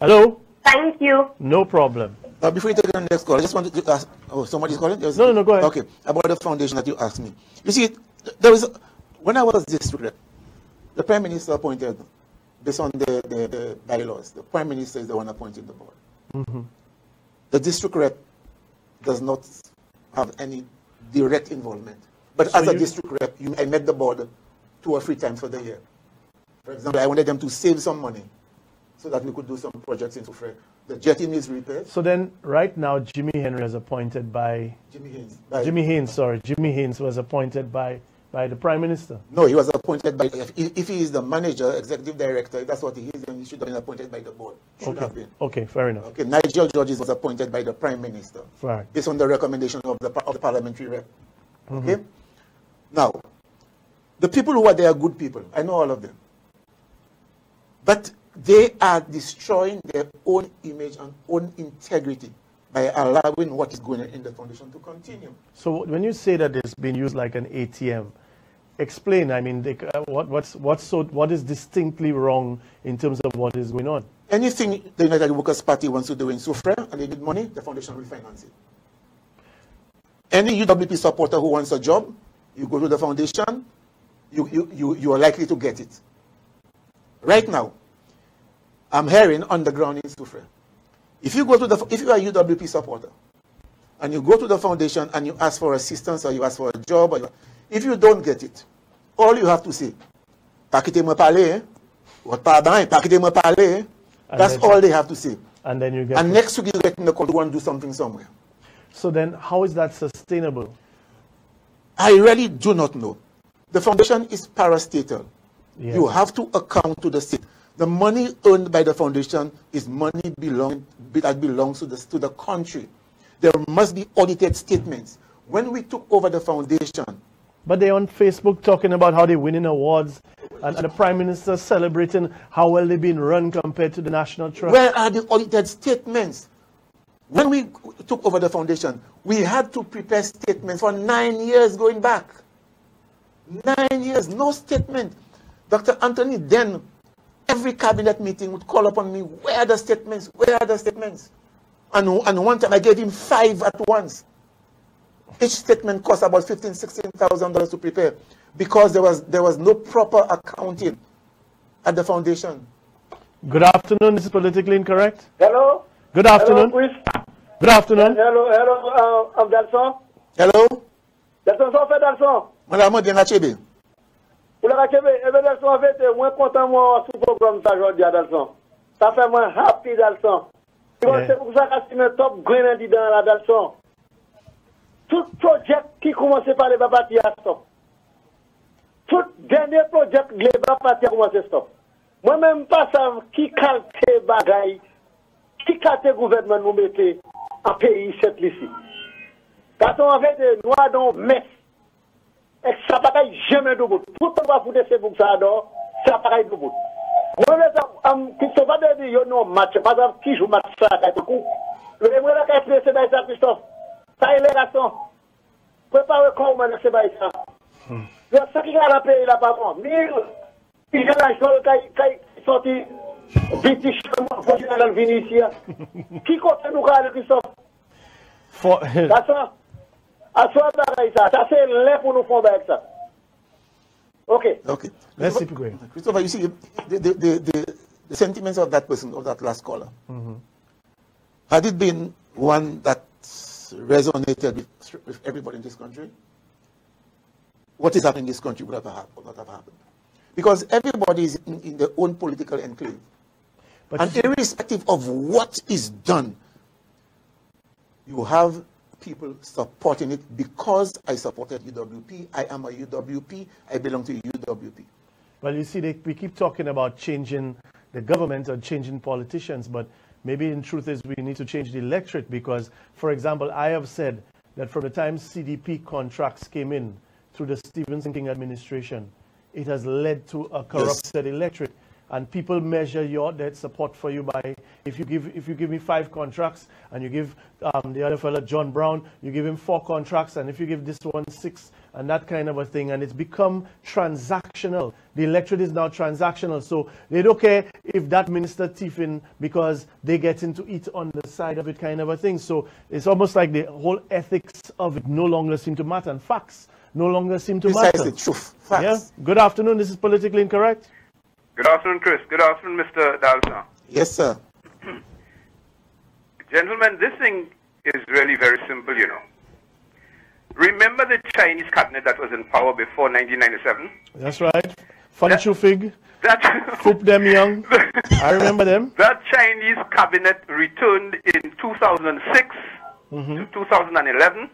Hello? Thank you. No problem. Before you take the next call, I just wanted to ask. Oh, somebody's calling? No, go ahead. Okay, about the foundation that you asked me. You see, there was, when I was district rep, the Prime Minister appointed, based on the bylaws, the Prime Minister is the one appointing the board. The district rep does not have any direct involvement. But so as a district rep, I met the board 2 or 3 times for the year. For example, I wanted them to save some money so that we could do some projects in Soufriere. The jetty needs repairs. So then, right now, Jimmy Henry is appointed by... Jimmy Haynes was appointed by the Prime Minister. No, he was appointed by... If he is the manager, executive director, if that's what he is, then he should have been appointed by the board. Should have been. Okay, fair enough. Okay, Nigel George was appointed by the Prime Minister. Right. Based on the recommendation of the parliamentary rep. Okay? Now, the people who are there are good people. I know all of them. But they are destroying their own image and own integrity by allowing what is going on in the foundation to continue. So when you say that it's being used like an ATM, explain. I mean, what is distinctly wrong in terms of what is going on? Anything the United Workers' Party wants to do in Soufriere and they need money, the foundation will finance it. Any UWP supporter who wants a job, you go to the foundation, you are likely to get it. Right now, I'm hearing underground in Soufriere. If you are a UWP supporter and you go to the foundation and you ask for assistance or you ask for a job, if you don't get it, all you have to say, "Pakite me parler," or "Pardon, pakite me parler." That's all they have to say. And then you get. And next week you get in the call to go and do something somewhere. So then, how is that sustainable? I really do not know. The foundation is parastatal. Yes. You have to account to the state. The money earned by the foundation is money that belongs to the country. There must be audited statements. When we took over the foundation... But they're on Facebook talking about how they're winning awards and the Prime Minister celebrating how well they've been run compared to the National Trust. Where are the audited statements? When we took over the foundation, we had to prepare statements for 9 years going back. 9 years, no statement. Dr. Anthony then, every cabinet meeting would call upon me, where are the statements? Where are the statements? And one time I gave him 5 at once. Each statement cost about $15,000, $16,000 to prepare because there was no proper accounting at the foundation. Good afternoon, this is Politically Incorrect. Hello? Good afternoon. Hello, Chris. Good afternoon. Hello, I'm Dalsan. Hello? Dalsan, ça fait Dalsan. Madame, bien achébé. Pour le Rachébé, Dalsan, en fait, moi content moi sur le programme ça aujourd'hui à Dalsan. Ça fait moi happy Dalsan. C'est pour ça que c'est un top grand dans la Dalsan. Tout projet qui commence par les babati à stop. tout dernier projet Gleba parti a commencé stop. Moi-même, pas savoir qui qualité bagaille, qui qualité gouvernement nous mettait en pays cette ici. Quand on avait des noirs dans mais et ça bagaille jamais de bout. Tout le monde va foutre ces boucs ça d'or, ça bagaille de bout. Moi-même, qui se va de dire non match, pas savoir qui joue match ça, tout coup. Le moi la qualité c'est ça Christophe. Ça est les garçons. Préparez comment c'est ça. Il y a ça qui a la paix là-bas. Mais il y a la chose qui est sortie British dans le Vénétien. Qui compte nous faire, Christophe? Ça, ça c'est l'air pour nous faire avec ça. Okay. Merci, Christopher, you see, the sentiments of that person, of that last caller, had it been one that resonated with everybody in this country, what is happening in this country would not have happened. Because everybody is in their own political enclave. And irrespective of what is done, you have people supporting it because I supported UWP, I am a UWP, I belong to UWP. Well, you see, we keep talking about changing the government or changing politicians, but maybe in truth is we need to change the electorate because, for example, I have said that from the time CDP contracts came in through the Stephenson King administration, it has led to a corrupted electorate. And people measure their support for you by if you give me 5 contracts and you give the other fellow John Brown, you give him 4 contracts, and if you give this one 6 and that kind of a thing, and it's become transactional. The electorate is now transactional, so they don't care if that minister thieving because they get to eat on the side of it, kind of a thing. So it's almost like the whole ethics of it no longer seem to matter, and facts no longer seem to matter. Truth. Facts. Yeah? Good afternoon. This is Politically Incorrect. Good afternoon, Chris. Good afternoon, Mr. Dalsan. Yes, sir. Gentlemen, this thing is really very simple, you know. Remember the Chinese cabinet that was in power before 1997? That's right. Fun Chu Fig. Foop them young. I remember them. That Chinese cabinet returned in 2006 to 2011,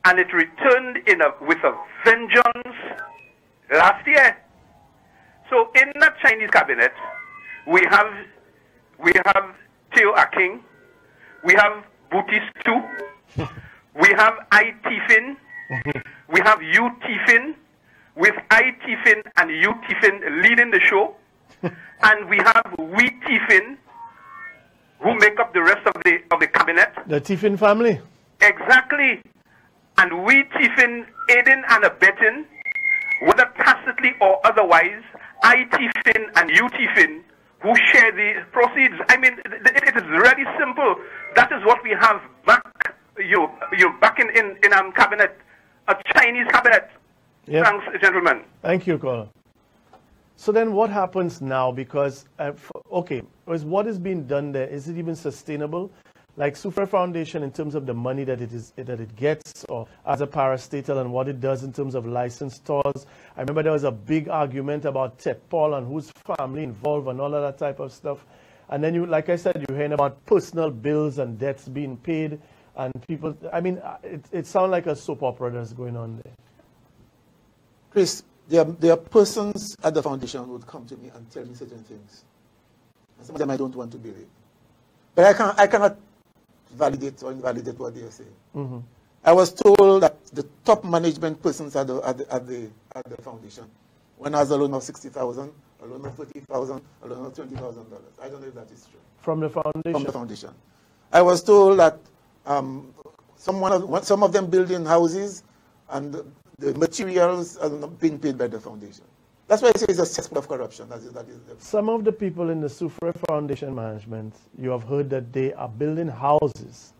and it returned with a vengeance last year. So in that Chinese cabinet, we have Teo Aking, we have Butistu, we have I Tifin, we have U Tifin, with I Tifin and U Tifin leading the show, and we have We Tifin, who make up the rest of the cabinet. The Tifin family. Exactly, and We Tifin aiding and abetting, whether tacitly or otherwise, ITFIN and UTFIN who share the proceeds. I mean, it is really simple. That is what we have back, back in cabinet, a Chinese cabinet. Yep. Thanks, gentlemen. Thank you, caller. So then what happens now? Because, what is being done there, is it even sustainable? Like Soufriere Foundation, in terms of the money that it gets, or as a parastatal, and what it does in terms of licensed stores. I remember there was a big argument about Ted Paul and whose family involved and all of that type of stuff. And then, like I said, you're hearing about personal bills and debts being paid, and people. I mean, it sounds like a soap opera that's going on there. Chris, there are persons at the foundation who would come to me and tell me certain things, and some of them I don't want to believe. But I cannot validate or invalidate what they are saying. I was told that the top management persons at the foundation, when I was a loan of $60,000, a loan of $30,000, a loan of $20,000. I don't know if that is true. From the foundation? From the foundation. I was told that some of them building houses and the materials are not being paid by the foundation. That's why I say it's a cesspool of corruption. Some of the people in the Soufriere Foundation management, you have heard that they are building houses,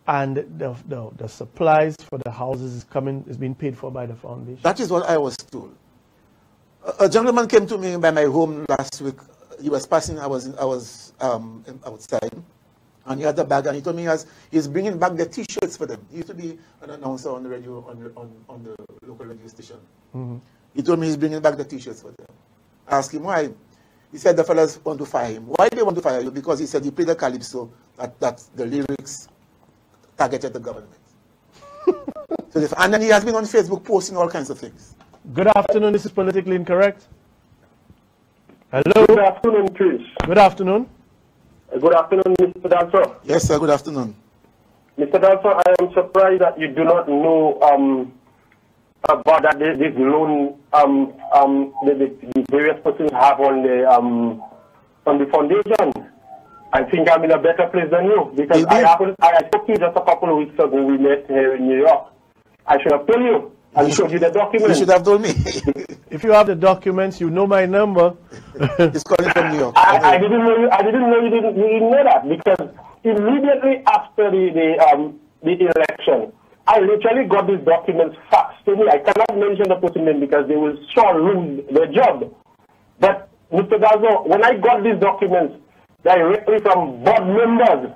and the supplies for the houses is being paid for by the foundation. That is what I was told. A gentleman came to me by my home last week. He was passing. I was outside, and he had a bag, and he told me he's bringing back the T-shirts for them. He used to be an announcer on the radio on the local radio station. He told me he's bringing back the T-shirts for them. I asked him why. He said the fellas want to fire him. Why do they want to fire you? Because he said he played the calypso that the lyrics targeted the government. And then he has been on Facebook posting all kinds of things. Good afternoon. This is Politically Incorrect. Hello. Good afternoon, Chris. Good afternoon. Good afternoon, Mr. Dalsan. Yes, sir. Good afternoon. Mr. Dalsan, I am surprised that you do not know about that this loan the various persons have on the foundation. I think I'm in a better place than you because I spoke to you just a couple of weeks ago. We met here in New York. I should have told you. I showed you the documents. You should have told me. If you have the documents, you know my number. It's calling from New York. I didn't know you didn't know that because immediately after the election, I literally got these documents faxed to me. I cannot mention the person name because they will sure lose their job. But Mr. Dalsan, when I got these documents directly from board members,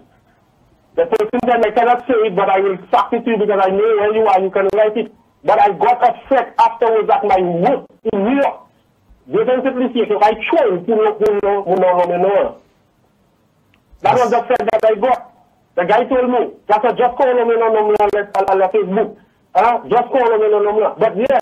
the person said I cannot say it, but I will fax it to you because I know where you are. You can write it. But I got a threat afterwards at my work in New York. Defensively speaking, I chose that was the threat that I got. The guy told me, that's a just call on Facebook. Just call on. But yes,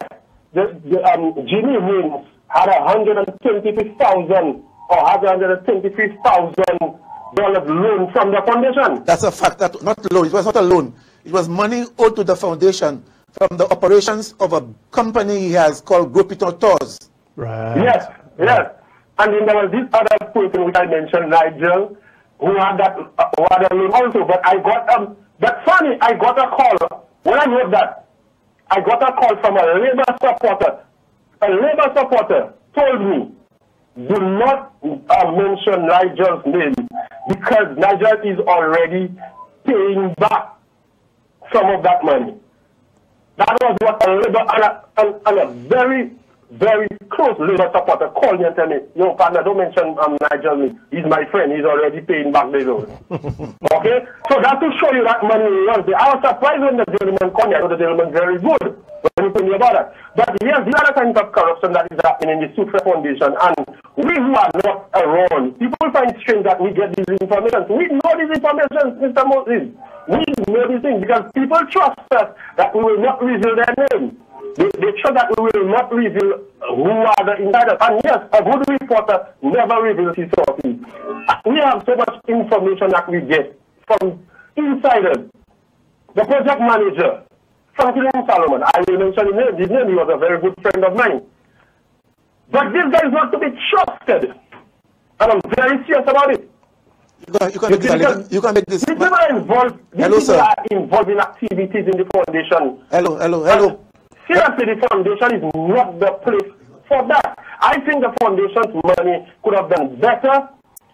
Jimmy Wings had $123,000 or had $123,000 loan from the foundation. That's a fact. That not loan. It was not a loan. It was money owed to the foundation from the operations of a company he has called Gropito Tours. Right. Yes. And then there was this other person which I mentioned, Nigel, who had that a loan also. But I got but funny, I got a call. When I heard that, I got a call from a Labour supporter. A Labour supporter told me, do not mention Nigel's name because Nigel is already paying back some of that money. That was what a Labour and a very, very close Labour supporter called me and told me, yo, partner, don't mention Nigel. He's my friend. He's already paying back the loan. Okay? So that to show you that money runs there. I was surprised when the gentleman called me. I know the gentleman very good when he told me about that. But yes, the other kinds of corruption that is happening in the Soufriere Foundation, and we who are not around, people find strange that we get these information. We know these information, Mr. Moses. We know these things because people trust us that we will not reveal their name. They trust that we will not reveal who are the insiders. And yes, a good reporter never reveals his sources. We have so much information that we get from insiders. The project manager, Franklin Solomon, I will mention his name. He was a very good friend of mine. But this guy is not to be trusted. And I'm very serious about it. You can make this. People are involved. Hello, sir. Are involved in activities in the foundation. Hello. Seriously, the foundation is not the place for that. I think the foundation's money could have done better.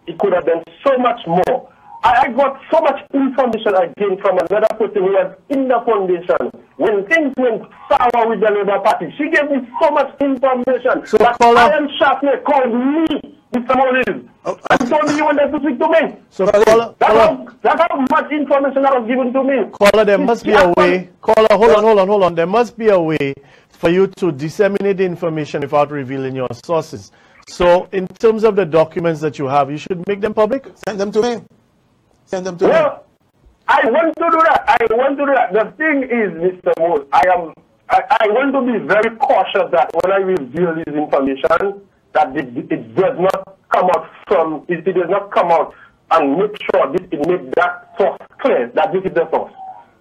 It could have done so much more. I got so much information I gained from another person who was in the foundation. When things went sour with the Labour Party, she gave me so much information so that Ian Sharpney called me, Mr. Moses, and told me he wanted to speak to me. So that's how much information that was given to me. Caller, there must be a way. Caller, hold on. There must be a way for you to disseminate the information without revealing your sources. So in terms of the documents that you have, you should make them public? Send them to me. Send them to me. I want to do that. The thing is, Mr. Moses, I want to be very cautious that when I reveal this information, that it does not come out and make sure it make that source clear that this is the source.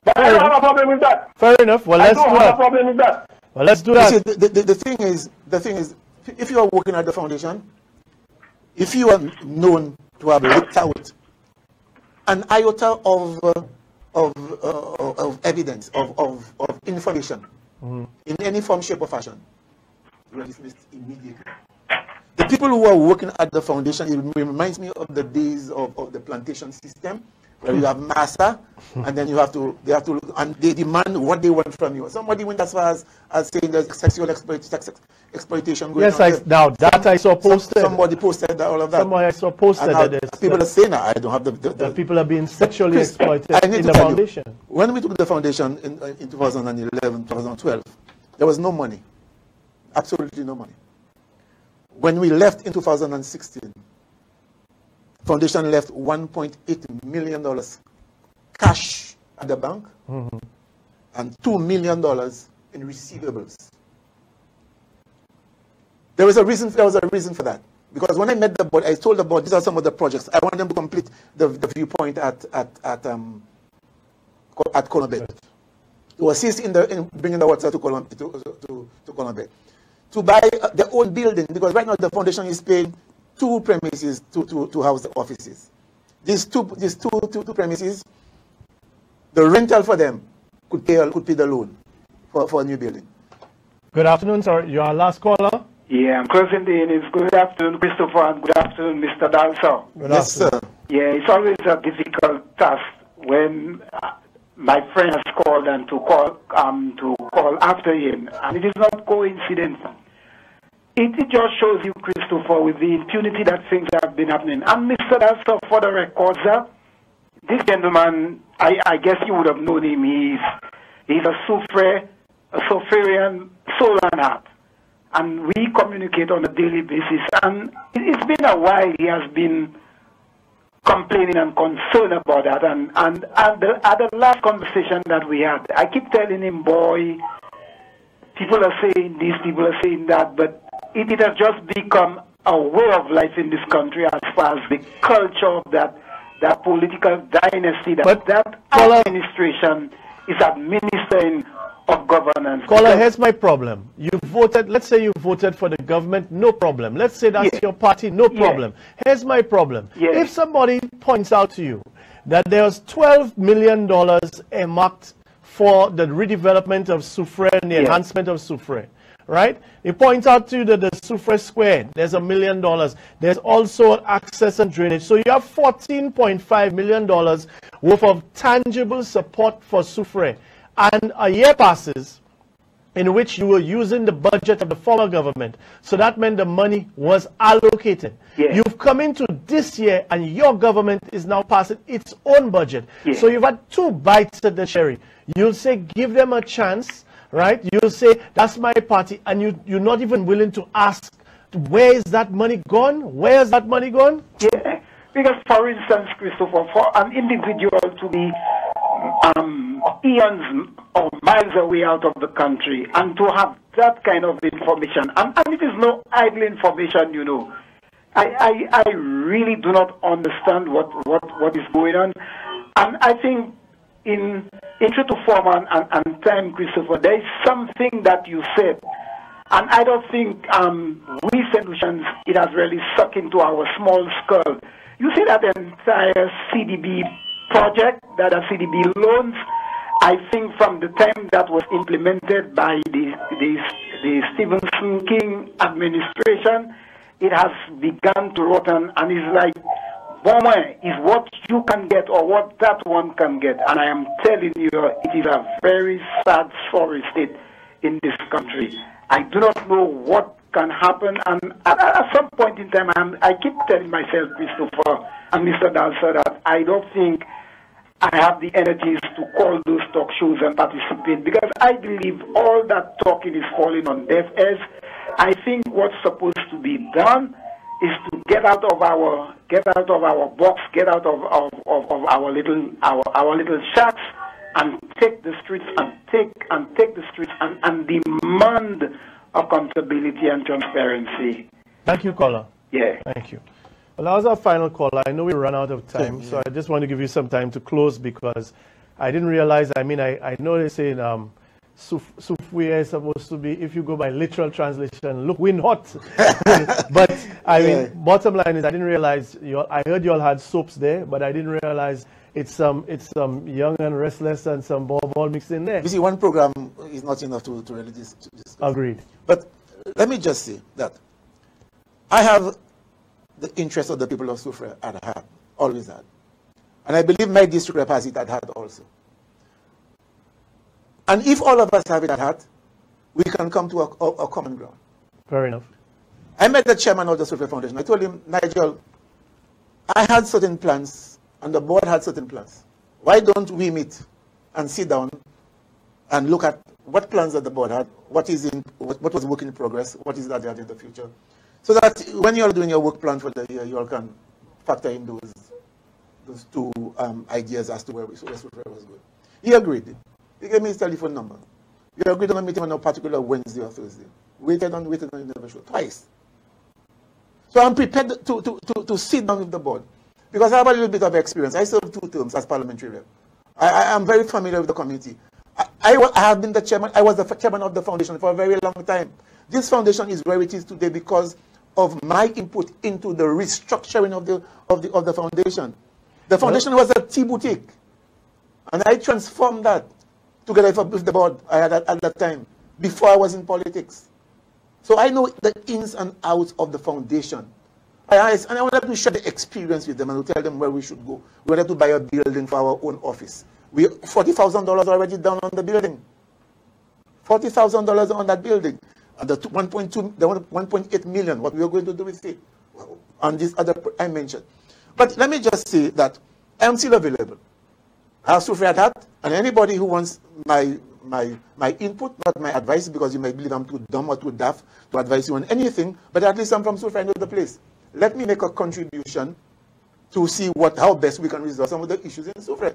But I don't have a problem with that. Fair enough. Well, let's do that. I don't have a problem with that. Well, let's do that. See, the thing is, if you are working at the foundation, if you are known to have leaked out an iota of evidence, of information, in any form, shape, or fashion, you are dismissed immediately. The people who are working at the foundation, it reminds me of the days of the plantation system, where you have massa, and then they demand what they want from you. Somebody went as far as saying there's sexual exploitation going on. Yes, now that I saw posted. Somebody posted all of that. Somebody I saw posted that people are saying I don't have the people are being sexually exploited in the foundation. When we took the foundation in 2011, 2012, there was no money. Absolutely no money. When we left in 2016, foundation left $1.8 million cash at the bank and $2 million in receivables. There was a reason for that. Because when I met the board, I told the board, these are some of the projects. I want them to complete the viewpoint at Colombe. To assist in bringing the water to Colombe. To buy their own building, because right now the foundation is paying 2 premises to house the offices. These two premises, the rental for them could pay the loan for a new building. Good afternoon, sir. You are last caller. Yeah, I'm closing the innings. Good afternoon, Christopher, and good afternoon, Mr. Dalsan. Yes, sir. Yeah, it's always a difficult task when my friend has called and to call after him, and it is not coincidence. It just shows you, Christopher, with the impunity that things have been happening. And Mr. Dalsan, for the record, sir, this gentleman, I guess you would have known him. He's a Soufriere soul and heart. And we communicate on a daily basis. And it's been a while he has been complaining and concerned about that. And at the last conversation that we had, I keep telling him, boy, people are saying this, people are saying that, but it has just become a way of life in this country as far as the culture of that political dynasty, that administration is administering of governance. Caller, here's my problem. You voted, let's say you voted for the government, no problem. Let's say that's your party, no problem. Here's my problem. If somebody points out to you that there's $12 million earmarked for the redevelopment of Soufriere and the enhancement of Soufriere, right? He points out to you that the Soufriere Square, there's $1 million. There's also access and drainage. So you have $14.5 million worth of tangible support for Soufriere. And a year passes in which you were using the budget of the former government. So that meant the money was allocated. You've come into this year and your government is now passing its own budget. So you've had 2 bites at the cherry. You'll say, give them a chance, right? You'll say, that's my party. And you're not even willing to ask, where is that money gone? Where is that money gone? Yeah, because for instance, Christopher, for an individual to be eons or miles away out of the country and to have that kind of information, and it is no idle information, you know. I really do not understand what is going on. And I think in true to form and time, Christopher, there is something that you said, and I don't think we solutions, it has really sucked into our small skull. You see that entire CDB project, that are CDB loans, I think from the time that was implemented by the Stephen King administration, it has begun to rotten, and it's like, bon, is what you can get or what that one can get. And I am telling you, it is a very sad, sorry state in this country. I do not know what can happen, and at some point in time, I keep telling myself, Christopher and Mr. Dalsan, that I don't think I have the energies to call those talk shows and participate, because I believe all that talking is falling on deaf ears. I think what's supposed to be done is to get out of our box, get out of our little shacks, and take the streets and demand accountability and transparency. Thank you, caller. Yeah. Thank you. Well, that was our final caller. I know we ran out of time, so I just want to give you some time to close, because I didn't realize, I mean, I know they say Soufriere is supposed to be, if you go by literal translation, look, we're not. But, I mean, bottom line is, I didn't realize, I heard you all had soaps there, but I didn't realize it's some Young and Restless and some ball mixed in there. You see, one program is not enough to really discuss. Agreed. But let me just say that I have the interest of the people of Soufriere at heart, always had. And I believe my district has it at heart also. And if all of us have it at heart, we can come to a common ground. Fair enough. I met the chairman of the Soufriere Foundation. I told him, Nigel, I had certain plans, and the board had certain plans. Why don't we meet and sit down and look at what plans that the board had, what was work in progress, what is that in the future, so that when you're doing your work plan for the year, you all can factor in those 2 ideas as to where Soufriere was going. He agreed. He gave me his telephone number. We agreed on a meeting on a particular Wednesday or Thursday. waited and waited and never showed, twice. So I'm prepared to sit down with the board because I have a little bit of experience. I served 2 terms as parliamentary rep. I am very familiar with the committee. I have been the chairman. I was the chairman of the foundation for a very long time. This foundation is where it is today because of my input into the restructuring of the foundation. The foundation was a tea boutique, and I transformed that together with the board I had at that time before I was in politics. So I know the ins and outs of the foundation. And I wanted to share the experience with them and to tell them where we should go. We wanted to buy a building for our own office. We $40,000 already down on the building. $40,000 on that building. And the 1.8 million, what we are going to do with it. And this other I mentioned. But let me just say that I am still available. I have Soufriere hat, and anybody who wants my input, not my advice, because you might believe I'm too dumb or too daft to advise you on anything, but at least I'm from Soufriere, I know the place. Let me make a contribution to see how best we can resolve some of the issues in Soufriere.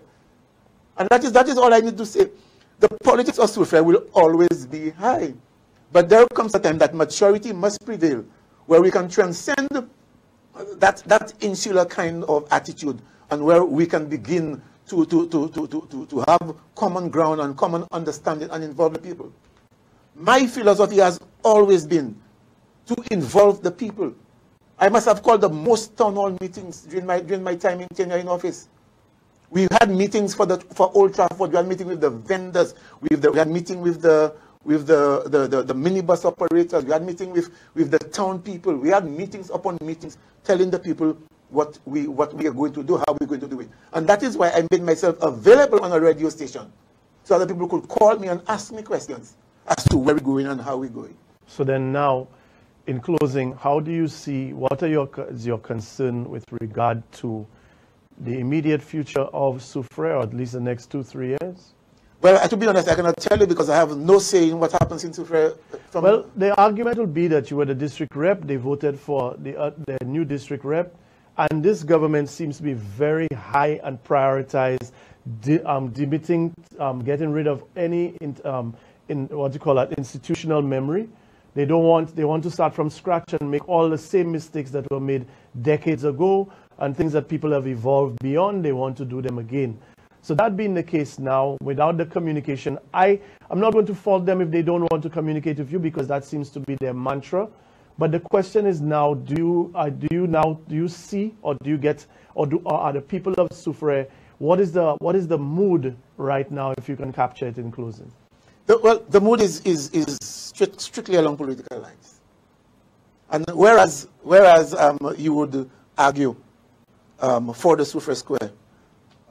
And that is all I need to say. The politics of Soufriere will always be high. But there comes a time that maturity must prevail, where we can transcend that insular kind of attitude and where we can begin to have common ground and common understanding and involve the people. My philosophy has always been to involve the people. I must have called the most town hall meetings during my time in tenure in office. We had meetings for Old Trafford. We had meetings with the vendors. We had meetings with the minibus operators. We had meetings with the town people. We had meetings upon meetings telling the people what we are going to do, how we're going to do it. And that is why I made myself available on a radio station so that people could call me and ask me questions as to where we're going and how we're going. So then now, in closing, how do you see, what are your concern with regard to the immediate future of Soufriere, or at least the next 2-3 years? Well, to be honest, I cannot tell you because I have no say in what happens in Soufriere. Well, the argument will be that you were the district rep, they voted for the new district rep, and this government seems to be very high and prioritized debating, getting rid of any institutional memory. They want to start from scratch and make all the same mistakes that were made decades ago, and things that people have evolved beyond, they want to do them again. So that being the case now, without the communication, I'm not going to fault them if they don't want to communicate with you, because that seems to be their mantra. But the question is now, do you see, or do you get, or are the people of Soufriere, what is the mood right now, if you can capture it in closing? Well, the mood is strictly along political lines. And whereas you would argue for the Soufriere Square,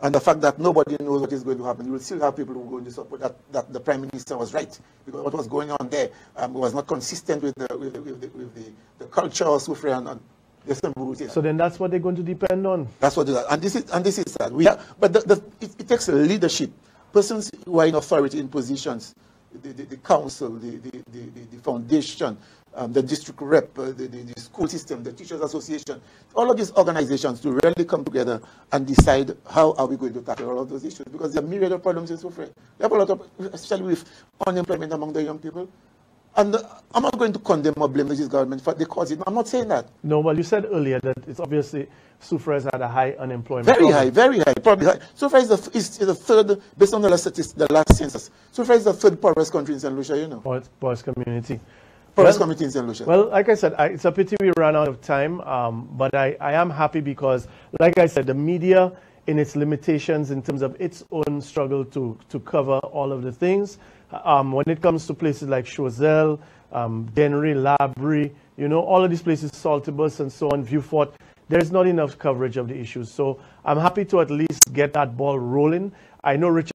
and the fact that nobody knows what is going to happen, you will still have people who are going to support that the Prime Minister was right, because what was going on there was not consistent with the culture of Soufriere and the same. So then that's what they're going to depend on. That's what they are. And this is sad. But it takes a leadership. Persons who are in authority in positions, the council, the foundation, the district rep, the school system, the teachers association, all of these organizations to really come together and decide how are we going to tackle all of those issues, because there are myriad of problems in Soufriere. We have a lot of, especially with unemployment among the young people. And I'm not going to condemn or blame this government for the cause. I'm not saying that. No, well, you said earlier that it's obviously Soufriere has had a high unemployment. Very high, probably high. Soufriere is the third, based on the last census. Soufriere is the third poorest country in St. Lucia, you know. Poorest community. Poorest community in St. Lucia. Well, like I said, it's a pity we ran out of time, but I am happy because, like I said, the media, in its limitations in terms of its own struggle to cover all of the things, when it comes to places like Choiseul, Dennery, Labrie, you know, all of these places, Saltibus and so on, Vieux-Fort, there's not enough coverage of the issues. So I'm happy to at least get that ball rolling. I know Richard